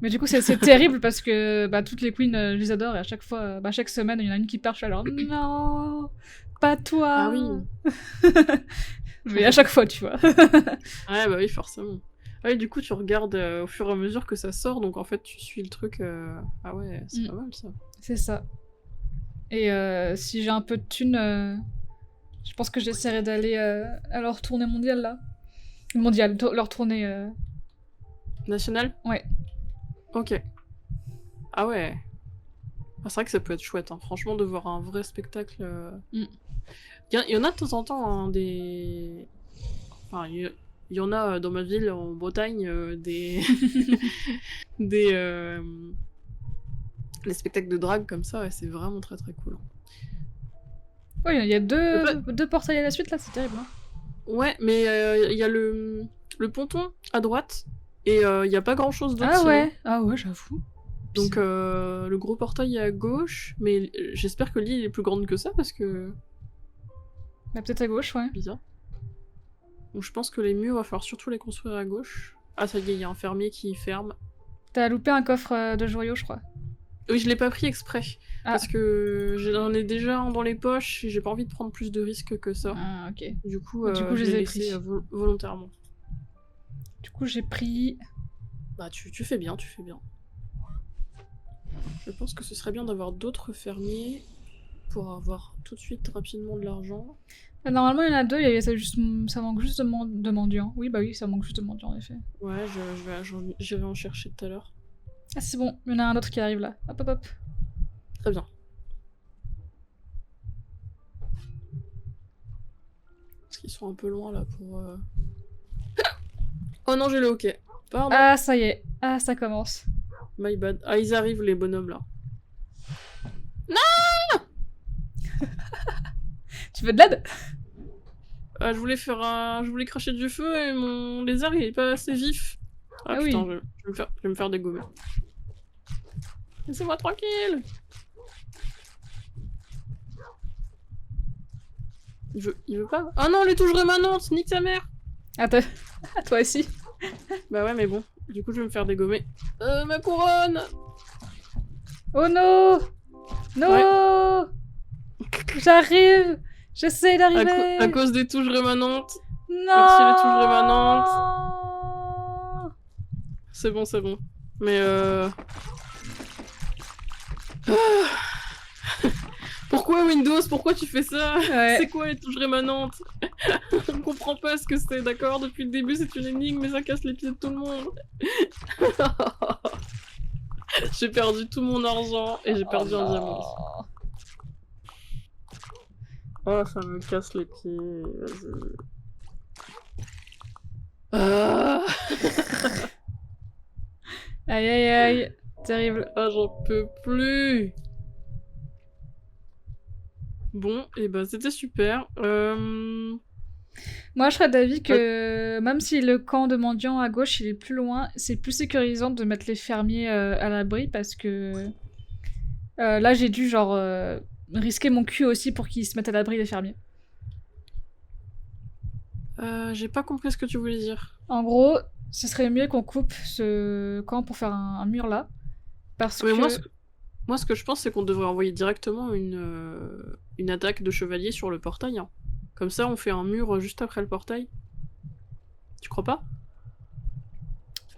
Speaker 1: Mais du coup c'est terrible parce que bah, toutes les queens je les adore et à chaque fois, bah, chaque semaine il y en a une qui perd, je suis alors non, pas toi.
Speaker 2: Ah oui.
Speaker 1: Mais à chaque fois tu vois.
Speaker 2: Ouais bah oui forcément. Ah oui du coup tu regardes au fur et à mesure que ça sort donc en fait tu suis le truc. Ah ouais c'est pas mal ça.
Speaker 1: C'est ça. Et si j'ai un peu de thunes, je pense que j'essaierai d'aller à leur tournée mondiale là. Mondiale, leur tournée.
Speaker 2: National?
Speaker 1: Ouais.
Speaker 2: Ok. Ah ouais. Ah, c'est vrai que ça peut être chouette, hein. Franchement, de voir un vrai spectacle. Il y en a de temps en temps, hein, des. Enfin, il y en a dans ma ville, en Bretagne, des. des spectacles de drague comme ça, ouais, c'est vraiment très très cool.
Speaker 1: Ouais, il y a deux portails à la suite là, c'est terrible. Hein.
Speaker 2: Ouais, mais il y a le ponton à droite et il y a pas grand chose d'autre.
Speaker 1: Ah ouais, ah ouais, j'avoue.
Speaker 2: Donc le gros portail est à gauche, mais j'espère que l'île est plus grande que ça parce que.
Speaker 1: Bah peut-être à gauche, ouais.
Speaker 2: Bizarre. Donc je pense que les murs, va falloir surtout les construire à gauche. Ah ça y est, il y a un fermier qui ferme.
Speaker 1: T'as loupé un coffre de joyaux, je crois.
Speaker 2: Oui, je l'ai pas pris exprès.
Speaker 1: Ah.
Speaker 2: Parce que j'en ai déjà un dans les poches et j'ai pas envie de prendre plus de risques que ça.
Speaker 1: Ah, ok.
Speaker 2: Du coup,
Speaker 1: je
Speaker 2: je l'ai
Speaker 1: ai
Speaker 2: laissé
Speaker 1: pris.
Speaker 2: volontairement.
Speaker 1: Du coup, j'ai pris.
Speaker 2: Bah, tu fais bien, tu fais bien. Je pense que ce serait bien d'avoir d'autres fermiers pour avoir tout de suite rapidement de l'argent.
Speaker 1: Normalement, il y en a deux, ça manque juste de mendiants. Oui, bah oui, ça manque juste de mendiants, en effet.
Speaker 2: Ouais, j'irai en chercher tout à l'heure.
Speaker 1: Ah, c'est bon, il y en a un autre qui arrive là. Hop, hop, hop.
Speaker 2: Très bien. Parce qu'ils sont un peu loin là pour... Oh non, j'ai le hockey. Pardon.
Speaker 1: Ah, ça y est. Ah, ça commence.
Speaker 2: My bad. Ah, ils arrivent les bonhommes là.
Speaker 1: Tu veux de l'aide?
Speaker 2: Ah, je voulais cracher du feu et mon lézard il est pas assez vif. Ah,
Speaker 1: Ah
Speaker 2: putain,
Speaker 1: oui.
Speaker 2: je vais me faire dégommer. Laissez-moi tranquille. Il veut pas. Ah non, les touches rémanentes, nique sa mère.
Speaker 1: Ah, toi aussi.
Speaker 2: Bah ouais, mais bon. Du coup, je vais me faire dégommer. Ma couronne.
Speaker 1: Oh non! Non!
Speaker 2: Ouais.
Speaker 1: J'arrive! J'essaie d'arriver!
Speaker 2: À cause des touches rémanentes.
Speaker 1: Non!
Speaker 2: Merci les touches rémanentes. C'est bon, c'est bon. Mais Pourquoi Windows? Pourquoi tu fais ça?
Speaker 1: Ouais.
Speaker 2: C'est quoi les touches rémanentes? On comprend pas ce que c'est, d'accord? Depuis le début, c'est une énigme, mais ça casse les pieds de tout le monde. J'ai perdu tout mon argent et j'ai perdu un diamant. Oh, ça me casse les pieds. Vas-y. Ah,
Speaker 1: Aïe aïe aïe. Terrible.
Speaker 2: ah j'en peux plus. Bon, et bah c'était super.
Speaker 1: Moi, je serais d'avis que même si le camp de mendiants à gauche il est plus loin, c'est plus sécurisant de mettre les fermiers à l'abri parce que là j'ai dû genre risquer mon cul aussi pour qu'ils se mettent à l'abri les fermiers.
Speaker 2: J'ai pas compris ce que tu voulais dire.
Speaker 1: En gros, ce serait mieux qu'on coupe ce camp pour faire un mur là parce
Speaker 2: Mais
Speaker 1: que
Speaker 2: moi, ce que je pense, c'est qu'on devrait envoyer directement une attaque de chevalier sur le portail. Hein. Comme ça, on fait un mur juste après le portail. Tu crois pas?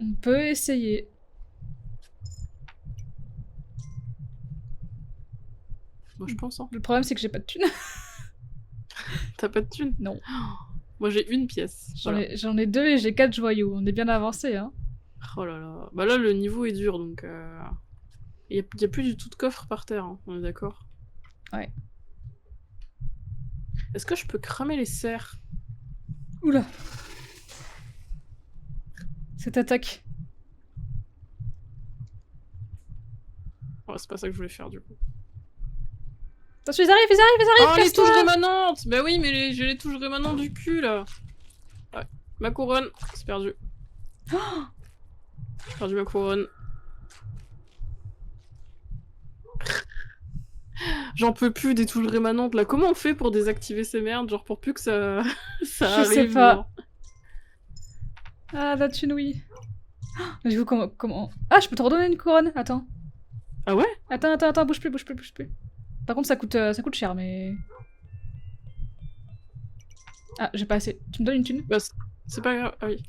Speaker 1: on peut essayer.
Speaker 2: Moi, je pense. Hein.
Speaker 1: Le problème c'est que j'ai pas de thunes.
Speaker 2: T'as pas de thunes?
Speaker 1: Non.
Speaker 2: Moi, j'ai une pièce. Voilà.
Speaker 1: J'en ai deux et j'ai 4 joyaux. On est bien avancé, hein.
Speaker 2: Oh là là. Bah là, le niveau est dur, donc... Y a plus du tout de coffre par terre, hein. On est d'accord?
Speaker 1: Ouais.
Speaker 2: Est-ce que je peux cramer les serres?
Speaker 1: Oula. Cette attaque.
Speaker 2: Ouais, c'est pas ça que je voulais faire, du coup.
Speaker 1: Attention, ils arrivent,
Speaker 2: Oh, les
Speaker 1: casse-toi.
Speaker 2: touches rémanentes! Bah oui, mais j'ai les touches rémanentes du cul, là. Ouais. Ma couronne, c'est perdu. J'ai perdu ma couronne. J'en peux plus des touches rémanentes, là. Comment on fait pour désactiver ces merdes? Genre pour plus que ça... ça
Speaker 1: Je
Speaker 2: arrive,
Speaker 1: sais pas.
Speaker 2: genre.
Speaker 1: Ah, la thune, oui. Mais du coup, comment... Ah, je peux te redonner une couronne. Attends.
Speaker 2: Ah ouais?
Speaker 1: Attends, bouge plus. Par contre, ça coûte cher, mais... Ah, j'ai pas assez. Tu me donnes une thune?
Speaker 2: Bah, c'est pas grave. Ah oui.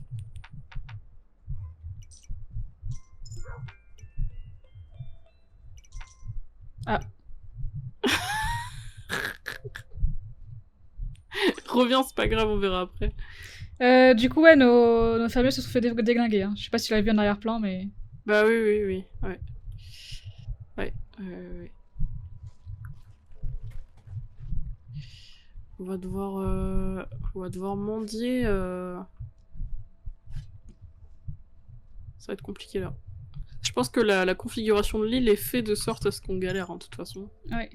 Speaker 1: Ah.
Speaker 2: Reviens, c'est pas grave, on verra après.
Speaker 1: Du coup, ouais, nos fermiers se sont fait déglinguer. Hein. Je sais pas si tu l'as vu en arrière-plan, mais...
Speaker 2: Bah oui. Ouais. Ouais. On va devoir mendier. Ça va être compliqué là. Je pense que la configuration de l'île est faite de sorte à ce qu'on galère, hein, de toute façon.
Speaker 1: Ouais.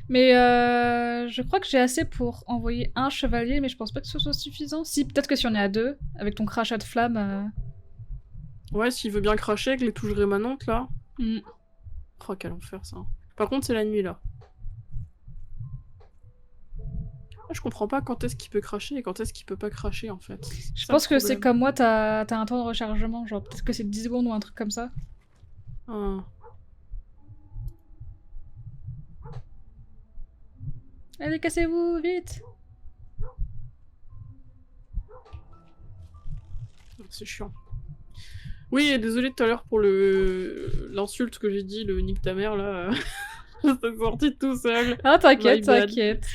Speaker 1: Mais je crois que j'ai assez pour envoyer un chevalier, mais je pense pas que ce soit suffisant. Si, peut-être que si on est à deux, avec ton crachat de flamme...
Speaker 2: Ouais, s'il veut bien cracher avec les touches rémanentes là.
Speaker 1: Mm.
Speaker 2: Oh, quel enfer ça. Par contre, c'est la nuit là. Je comprends pas quand est-ce qu'il peut cracher et quand est-ce qu'il peut pas cracher en fait.
Speaker 1: Je pense que c'est comme moi, t'as un temps de rechargement, genre peut-être que c'est 10 secondes ou un truc comme ça.
Speaker 2: Ah.
Speaker 1: Allez, cassez-vous, vite!
Speaker 2: C'est chiant. Oui, et désolé tout à l'heure pour l'insulte que j'ai dit, le nique ta mère là. C'est sorti tout seul.
Speaker 1: Ah, t'inquiète,
Speaker 2: My bad.
Speaker 1: t'inquiète.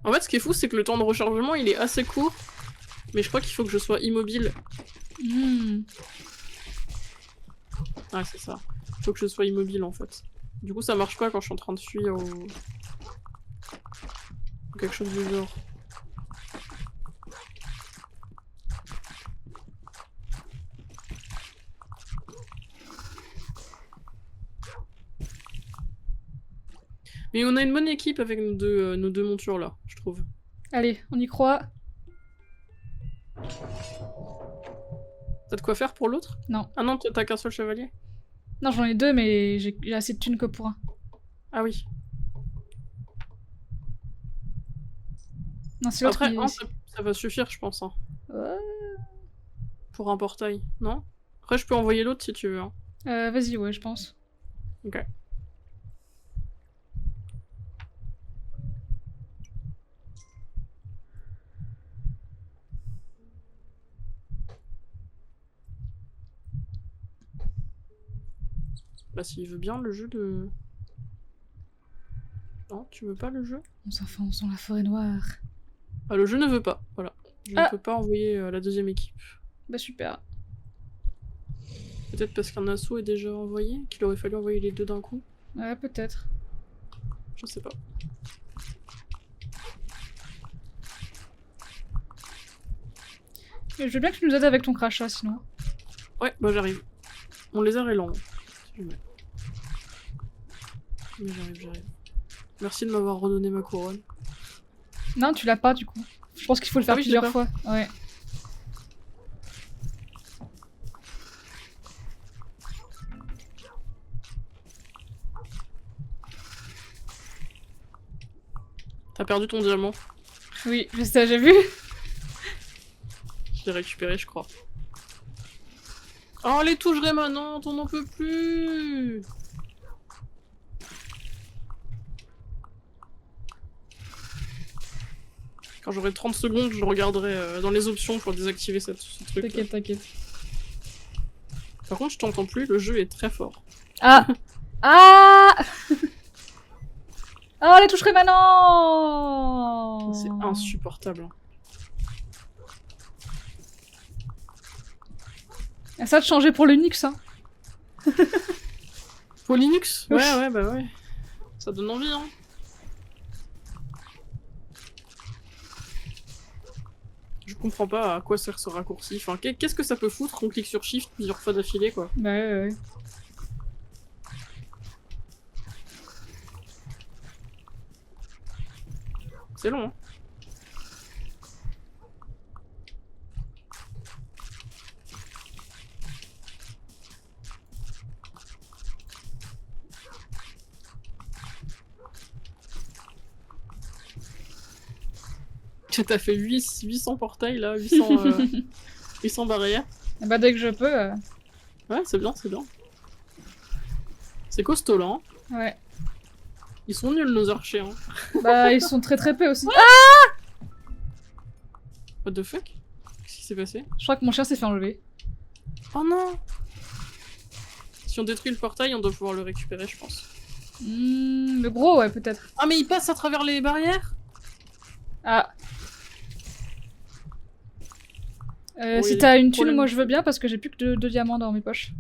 Speaker 2: En fait, ce qui est fou, c'est que le temps de rechargement, il est assez court. Mais je crois qu'il faut que je sois immobile. Ah, c'est ça. Il faut que je sois immobile, en fait. Du coup, ça marche pas quand je suis en train de fuir ou quelque chose du genre. Mais on a une bonne équipe avec nos deux montures là, je trouve.
Speaker 1: Allez, on y croit.
Speaker 2: T'as de quoi faire pour l'autre?
Speaker 1: Non.
Speaker 2: Ah non, t'as qu'un seul chevalier?
Speaker 1: Non, j'en ai deux, mais j'ai assez de thunes que pour un.
Speaker 2: Ah oui.
Speaker 1: Non, c'est l'autre.
Speaker 2: Après, ça va suffire, je pense. Hein.
Speaker 1: Ouais.
Speaker 2: Pour un portail, non? Après, je peux envoyer l'autre si tu veux. Hein.
Speaker 1: Vas-y, ouais, je pense.
Speaker 2: Ok. Bah s'il veut bien le jeu de... Non, tu veux pas le jeu?
Speaker 1: On s'enfonce dans la forêt noire.
Speaker 2: Ah, le jeu ne veut pas, voilà. Je ne peux pas envoyer la deuxième équipe.
Speaker 1: Bah super.
Speaker 2: Peut-être parce qu'un assaut est déjà envoyé, qu'il aurait fallu envoyer les deux d'un coup.
Speaker 1: Ouais, peut-être.
Speaker 2: Je sais pas.
Speaker 1: Je veux bien que tu nous aides avec ton crachat, sinon.
Speaker 2: Ouais, bah j'arrive. Mon lézard est lent. Mais j'arrive. Merci de m'avoir redonné ma couronne.
Speaker 1: Non, tu l'as pas, du coup. Je pense qu'il faut le faire plusieurs fois. Ouais.
Speaker 2: T'as perdu ton diamant.
Speaker 1: Oui, je sais, j'ai vu.
Speaker 2: Je l'ai récupéré, je crois. Oh, les touches rémanentes, on n'en peut plus! Quand j'aurai 30 secondes, je regarderai dans les options pour désactiver ce truc.
Speaker 1: T'inquiète, t'inquiète.
Speaker 2: Par contre, je t'entends plus, le jeu est très fort.
Speaker 1: Ah! Ah! Oh, les touches rémanents!
Speaker 2: C'est insupportable.
Speaker 1: Ça va te changer pour Linux, hein.
Speaker 2: Pour Linux? Ouais, bah ouais. Ça donne envie, hein. Je comprends pas à quoi sert ce raccourci. Enfin, qu'est-ce que ça peut foutre qu'on clique sur Shift plusieurs fois d'affilée, quoi.
Speaker 1: Bah ouais.
Speaker 2: C'est long, hein. T'as fait 800 portails là, 800 barrières.
Speaker 1: Bah dès que je peux.
Speaker 2: Ouais, c'est bien, c'est bien. C'est costaud là. Hein.
Speaker 1: Ouais.
Speaker 2: Ils sont nuls nos archers. Hein.
Speaker 1: Bah ils sont très peu aussi.
Speaker 2: What the fuck? Qu'est-ce qui s'est passé?
Speaker 1: Je crois que mon chien s'est fait enlever.
Speaker 2: Oh non! Si on détruit le portail, on doit pouvoir le récupérer, je pense.
Speaker 1: Le gros, ouais, peut-être.
Speaker 2: Ah, mais il passe à travers les barrières?
Speaker 1: Ah.
Speaker 2: Oui,
Speaker 1: si t'as une thune, moi je veux bien parce que j'ai plus que 2 diamants dans mes poches.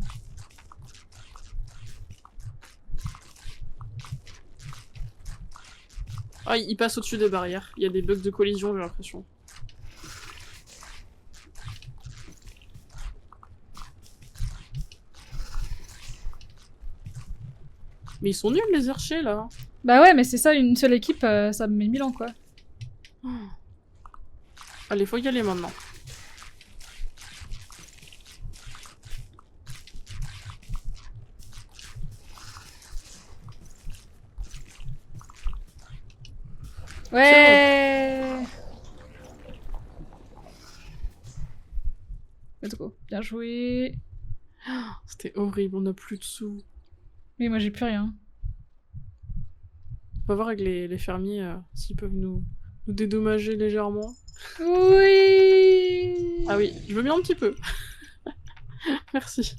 Speaker 2: Ah, il passe au-dessus des barrières. Il y a des bugs de collision, j'ai l'impression. Mais ils sont nuls les archers là.
Speaker 1: Bah ouais, mais c'est ça, une seule équipe, ça me met 1000 ans quoi.
Speaker 2: Allez, faut y aller maintenant.
Speaker 1: Ouais. Let's go. Bien joué.
Speaker 2: C'était horrible, on a plus de sous.
Speaker 1: Oui, moi j'ai plus rien.
Speaker 2: On va voir avec les fermiers s'ils peuvent nous dédommager légèrement.
Speaker 1: Oui.
Speaker 2: Ah oui, je veux bien un petit peu. Merci.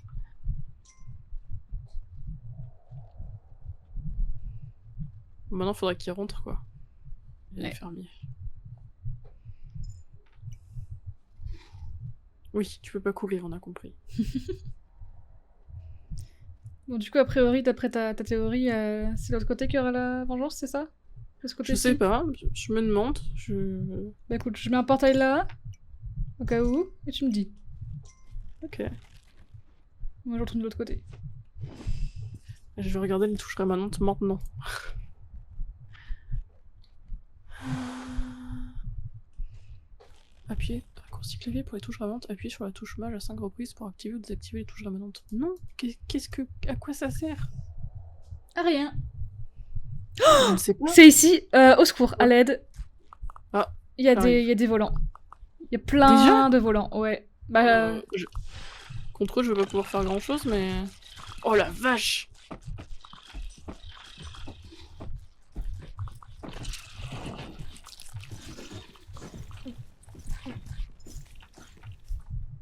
Speaker 2: Maintenant, faudrait qu'ils rentrent, quoi. Les fermiers. Oui, tu peux pas courir, on a compris.
Speaker 1: Bon, du coup, a priori, d'après ta théorie, c'est l'autre côté qui aura la vengeance, c'est ça? De ce
Speaker 2: Je
Speaker 1: côté-ci?
Speaker 2: sais pas, je me demande.
Speaker 1: Bah écoute, je mets un portail là, au cas où, et tu me dis.
Speaker 2: Ok.
Speaker 1: Moi, je retourne de l'autre côté.
Speaker 2: Je vais regarder les touches rémanentes maintenant. Appuyez, raccourci clavier pour les touches rémanentes, appuyez sur la touche mage à 5 reprises pour activer ou désactiver les touches rémanentes. Non, qu'est-ce que... à quoi ça sert?
Speaker 1: Ah, rien.
Speaker 2: Je ne sais pas.
Speaker 1: C'est ici, au secours, à l'aide.
Speaker 2: Ah,
Speaker 1: Il y a
Speaker 2: j'arrive.
Speaker 1: des volants. Il y a plein
Speaker 2: Déjà
Speaker 1: de volants, ouais. Bah,
Speaker 2: Contre eux, je vais pas pouvoir faire grand chose, mais... Oh la vache!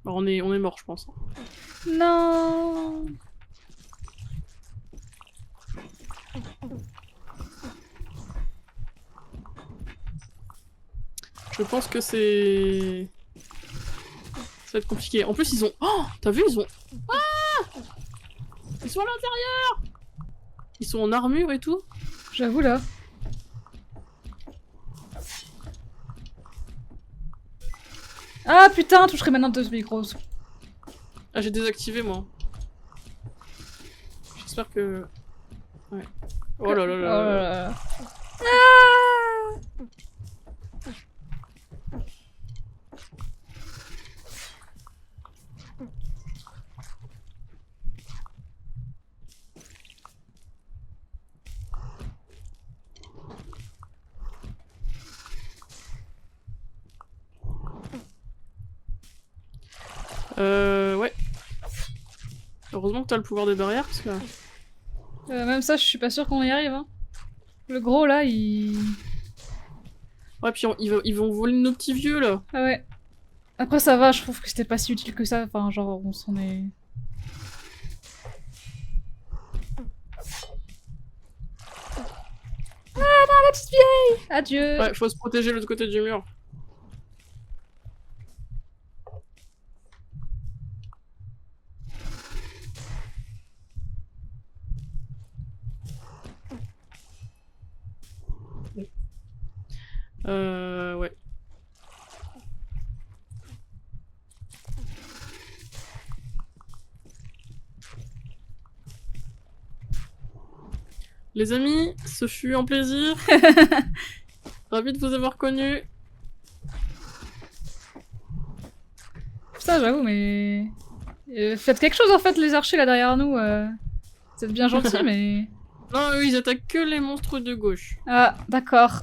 Speaker 2: Alors, on est mort, je pense.
Speaker 1: non.
Speaker 2: Je pense que c'est... Ça va être compliqué. En plus, ils ont... Oh! T'as vu, ils ont... Ah! Ils sont à l'intérieur! Ils sont en armure et tout.
Speaker 1: J'avoue, là. Ah putain, toucherai maintenant 2 micros.
Speaker 2: Ah, j'ai désactivé, moi. J'espère que... Ouais. Oh là là là là.
Speaker 1: Oh là là.
Speaker 2: Ouais. Heureusement que t'as le pouvoir des barrières, parce que...
Speaker 1: Même ça, je suis pas sûre qu'on y arrive. Hein. Le gros, là, il...
Speaker 2: Ouais, puis ils vont voler nos petits vieux, là.
Speaker 1: Ah ouais. Après, ça va, je trouve que c'était pas si utile que ça. Enfin, genre, on s'en est... Ah non, la petite vieille! Adieu!
Speaker 2: Ouais, faut se protéger de l'autre côté du mur. Ouais. Les amis, ce fut un plaisir. Ravi de vous avoir connus.
Speaker 1: Putain, j'avoue, mais... faites quelque chose, en fait, les archers, là, derrière nous. Vous êtes bien gentils, mais...
Speaker 2: Non, eux, ils attaquent que les monstres de gauche.
Speaker 1: Ah, d'accord.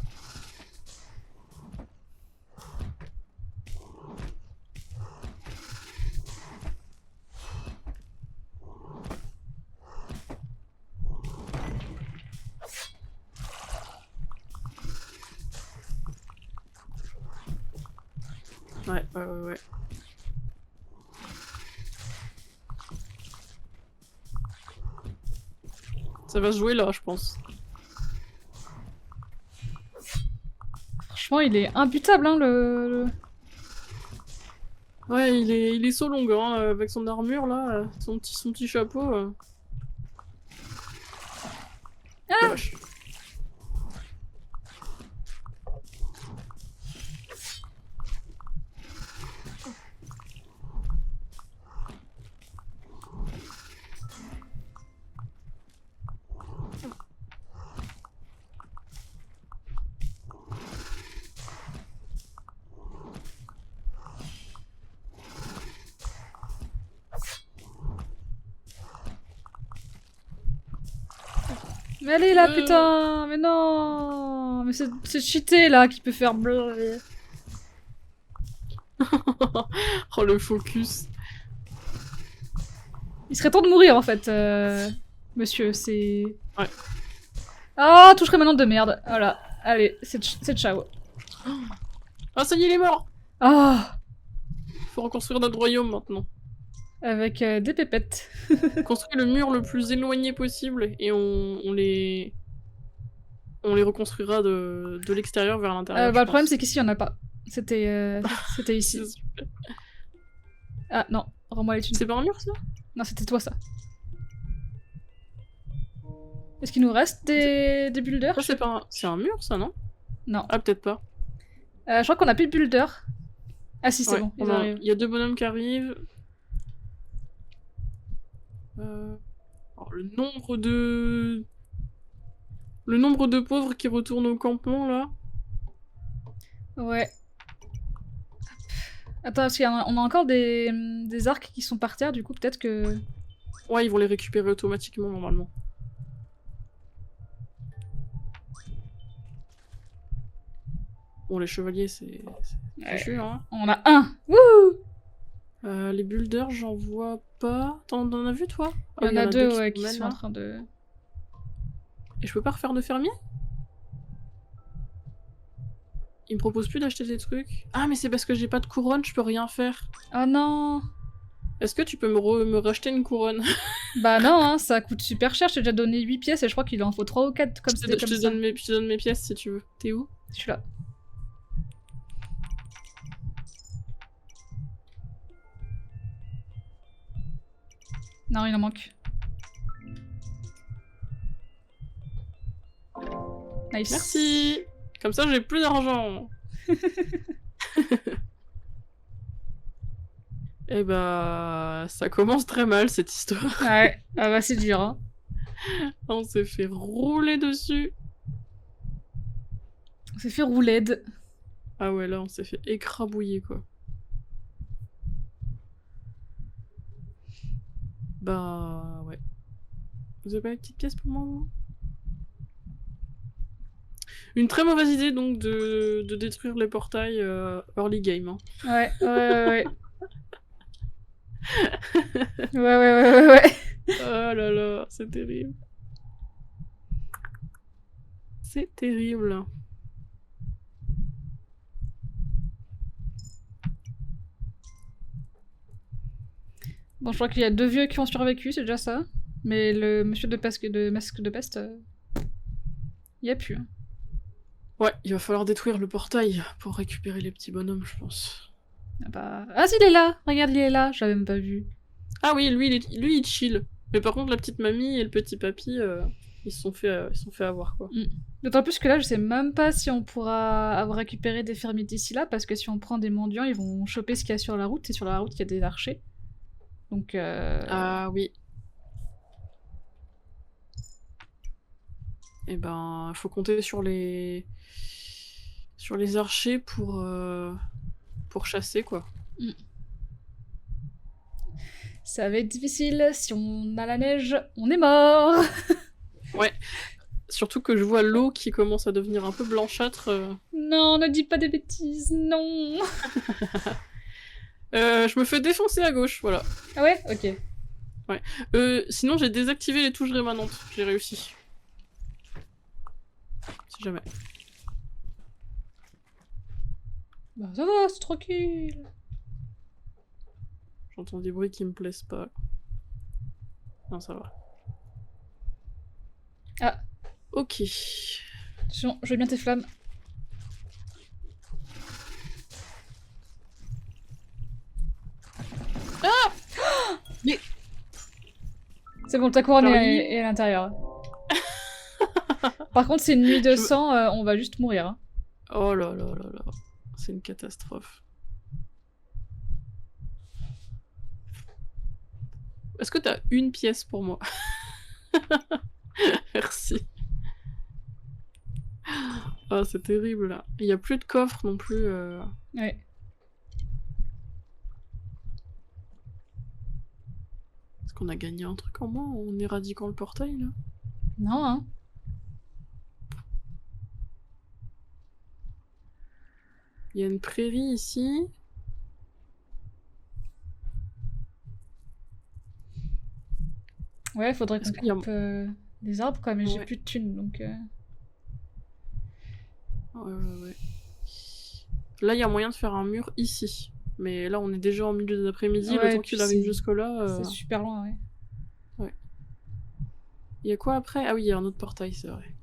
Speaker 2: Ouais. Ça va se jouer là, je pense.
Speaker 1: Franchement, il est imbutable, hein, le...
Speaker 2: Ouais, il est Solong, hein, avec son armure là, son petit chapeau.
Speaker 1: Ah
Speaker 2: Vache.
Speaker 1: Mais allez, là, putain! Mais non! Mais c'est cheaté, là, qui peut faire... bleu.
Speaker 2: Oh le focus.
Speaker 1: Il serait temps de mourir, en fait, monsieur, c'est...
Speaker 2: Ouais.
Speaker 1: Ah, toucherait maintenant de merde. Voilà. Allez, c'est ciao.
Speaker 2: Ah ça y est, il est mort.
Speaker 1: Ah!
Speaker 2: Faut reconstruire notre royaume maintenant.
Speaker 1: Avec des pépettes.
Speaker 2: Construire le mur le plus éloigné possible et on les reconstruira de l'extérieur vers l'intérieur.
Speaker 1: Bah, le problème, c'est qu'ici, il y en a pas. C'était ici. Ah non, rends-moi les thunes.
Speaker 2: C'est pas un mur, ça?
Speaker 1: Non, c'était toi ça. Est-ce qu'il nous reste des builders?
Speaker 2: Ça, c'est pas un... C'est un mur, ça, non?
Speaker 1: Non.
Speaker 2: Ah, peut-être pas.
Speaker 1: Je crois qu'on a plus de builders. Ah si, c'est
Speaker 2: Ouais,
Speaker 1: bon, ils arrivent.
Speaker 2: il y a 2 bonhommes qui arrivent. Alors, le nombre de... Le nombre de pauvres qui retournent au campement, là.
Speaker 1: Ouais. Attends, parce qu'on a encore des arcs qui sont par terre, du coup peut-être que...
Speaker 2: Ouais, ils vont les récupérer automatiquement, normalement. Bon, les chevaliers, c'est fichu, hein.
Speaker 1: On a un. Wouh!
Speaker 2: Les builders, j'en vois pas. T'en as vu, toi?
Speaker 1: Il y en a deux, ouais, qui
Speaker 2: mènent,
Speaker 1: sont
Speaker 2: là.
Speaker 1: en train de...
Speaker 2: Et je peux pas refaire de fermier? Il me propose plus d'acheter des trucs. Ah, mais c'est parce que j'ai pas de couronne, je peux rien faire.
Speaker 1: Oh non!
Speaker 2: Est-ce que tu peux me racheter une couronne?
Speaker 1: Bah non, hein, ça coûte super cher, je t'ai déjà donné 8 pièces et je crois qu'il en faut 3 ou 4 comme c'était comme
Speaker 2: Je
Speaker 1: ça.
Speaker 2: te donne mes pièces si tu veux. T'es où?
Speaker 1: Je suis là. Non, il en manque. Nice.
Speaker 2: Merci! Comme ça, j'ai plus d'argent. Eh bah... Ça commence très mal, cette histoire.
Speaker 1: Ouais, ah bah c'est dur, hein.
Speaker 2: On s'est fait rouler dessus.
Speaker 1: On s'est fait rouler.
Speaker 2: Ah ouais, là, on s'est fait écrabouiller, quoi. Bah... ouais. Vous avez pas une petite pièce pour moi, vous? Une très mauvaise idée, donc, de détruire les portails early game. Hein.
Speaker 1: Ouais. Ouais.
Speaker 2: Oh là là, c'est terrible. C'est terrible.
Speaker 1: Bon, je crois qu'il y a 2 vieux qui ont survécu, c'est déjà ça. Mais le monsieur de masque de peste, il y a plus. Hein.
Speaker 2: Ouais, il va falloir détruire le portail pour récupérer les petits bonhommes, je pense.
Speaker 1: Ah bah... Ah si, il est là! Regarde, il est là, j'avais même pas vu.
Speaker 2: Ah oui, lui, il chill. Mais par contre, la petite mamie et le petit papy, ils se sont fait avoir, quoi.
Speaker 1: D'autant plus que là, je sais même pas si on pourra avoir récupéré des fermiers d'ici là, parce que si on prend des mendiants, ils vont choper ce qu'il y a sur la route, et sur la route, il y a des archers. Donc
Speaker 2: Ah oui. Eh ben, faut compter sur les archers pour chasser, quoi.
Speaker 1: Ça va être difficile, si on a la neige, on est mort.
Speaker 2: Ouais. Surtout que je vois l'eau qui commence à devenir un peu blanchâtre.
Speaker 1: Non, ne dis pas des bêtises, non.
Speaker 2: Je me fais défoncer à gauche, voilà.
Speaker 1: Ah ouais? Ok.
Speaker 2: Ouais. Sinon, j'ai désactivé les touches rémanentes. J'ai réussi. Si jamais.
Speaker 1: Bah ça va, c'est tranquille.
Speaker 2: J'entends des bruits qui me plaisent pas. Non, ça va.
Speaker 1: Ah.
Speaker 2: Ok.
Speaker 1: Attention, je veux bien tes flammes.
Speaker 2: Ah! Mais...
Speaker 1: C'est bon, ta couronne est à l'intérieur. Par contre, c'est une nuit de sang, on va juste mourir. Hein.
Speaker 2: Oh là là là là. C'est une catastrophe. Est-ce que t'as une pièce pour moi? Merci. Ah, c'est terrible là. Il n'y a plus de coffre non plus.
Speaker 1: Ouais.
Speaker 2: Est-ce qu'on a gagné un truc en moins en éradiquant le portail là?
Speaker 1: Non, hein.
Speaker 2: Il y a une prairie ici.
Speaker 1: Ouais, faudrait qu'on coupe des arbres quoi, mais
Speaker 2: ouais.
Speaker 1: j'ai plus de thunes donc.
Speaker 2: Ouais. Là, il y a moyen de faire un mur ici. Mais là, on est déjà en milieu d'après-midi.
Speaker 1: Ouais,
Speaker 2: le temps qu'il arrive jusque-là.
Speaker 1: C'est super loin, ouais.
Speaker 2: Ouais. Il y a quoi après? Ah oui, il y a un autre portail, c'est vrai.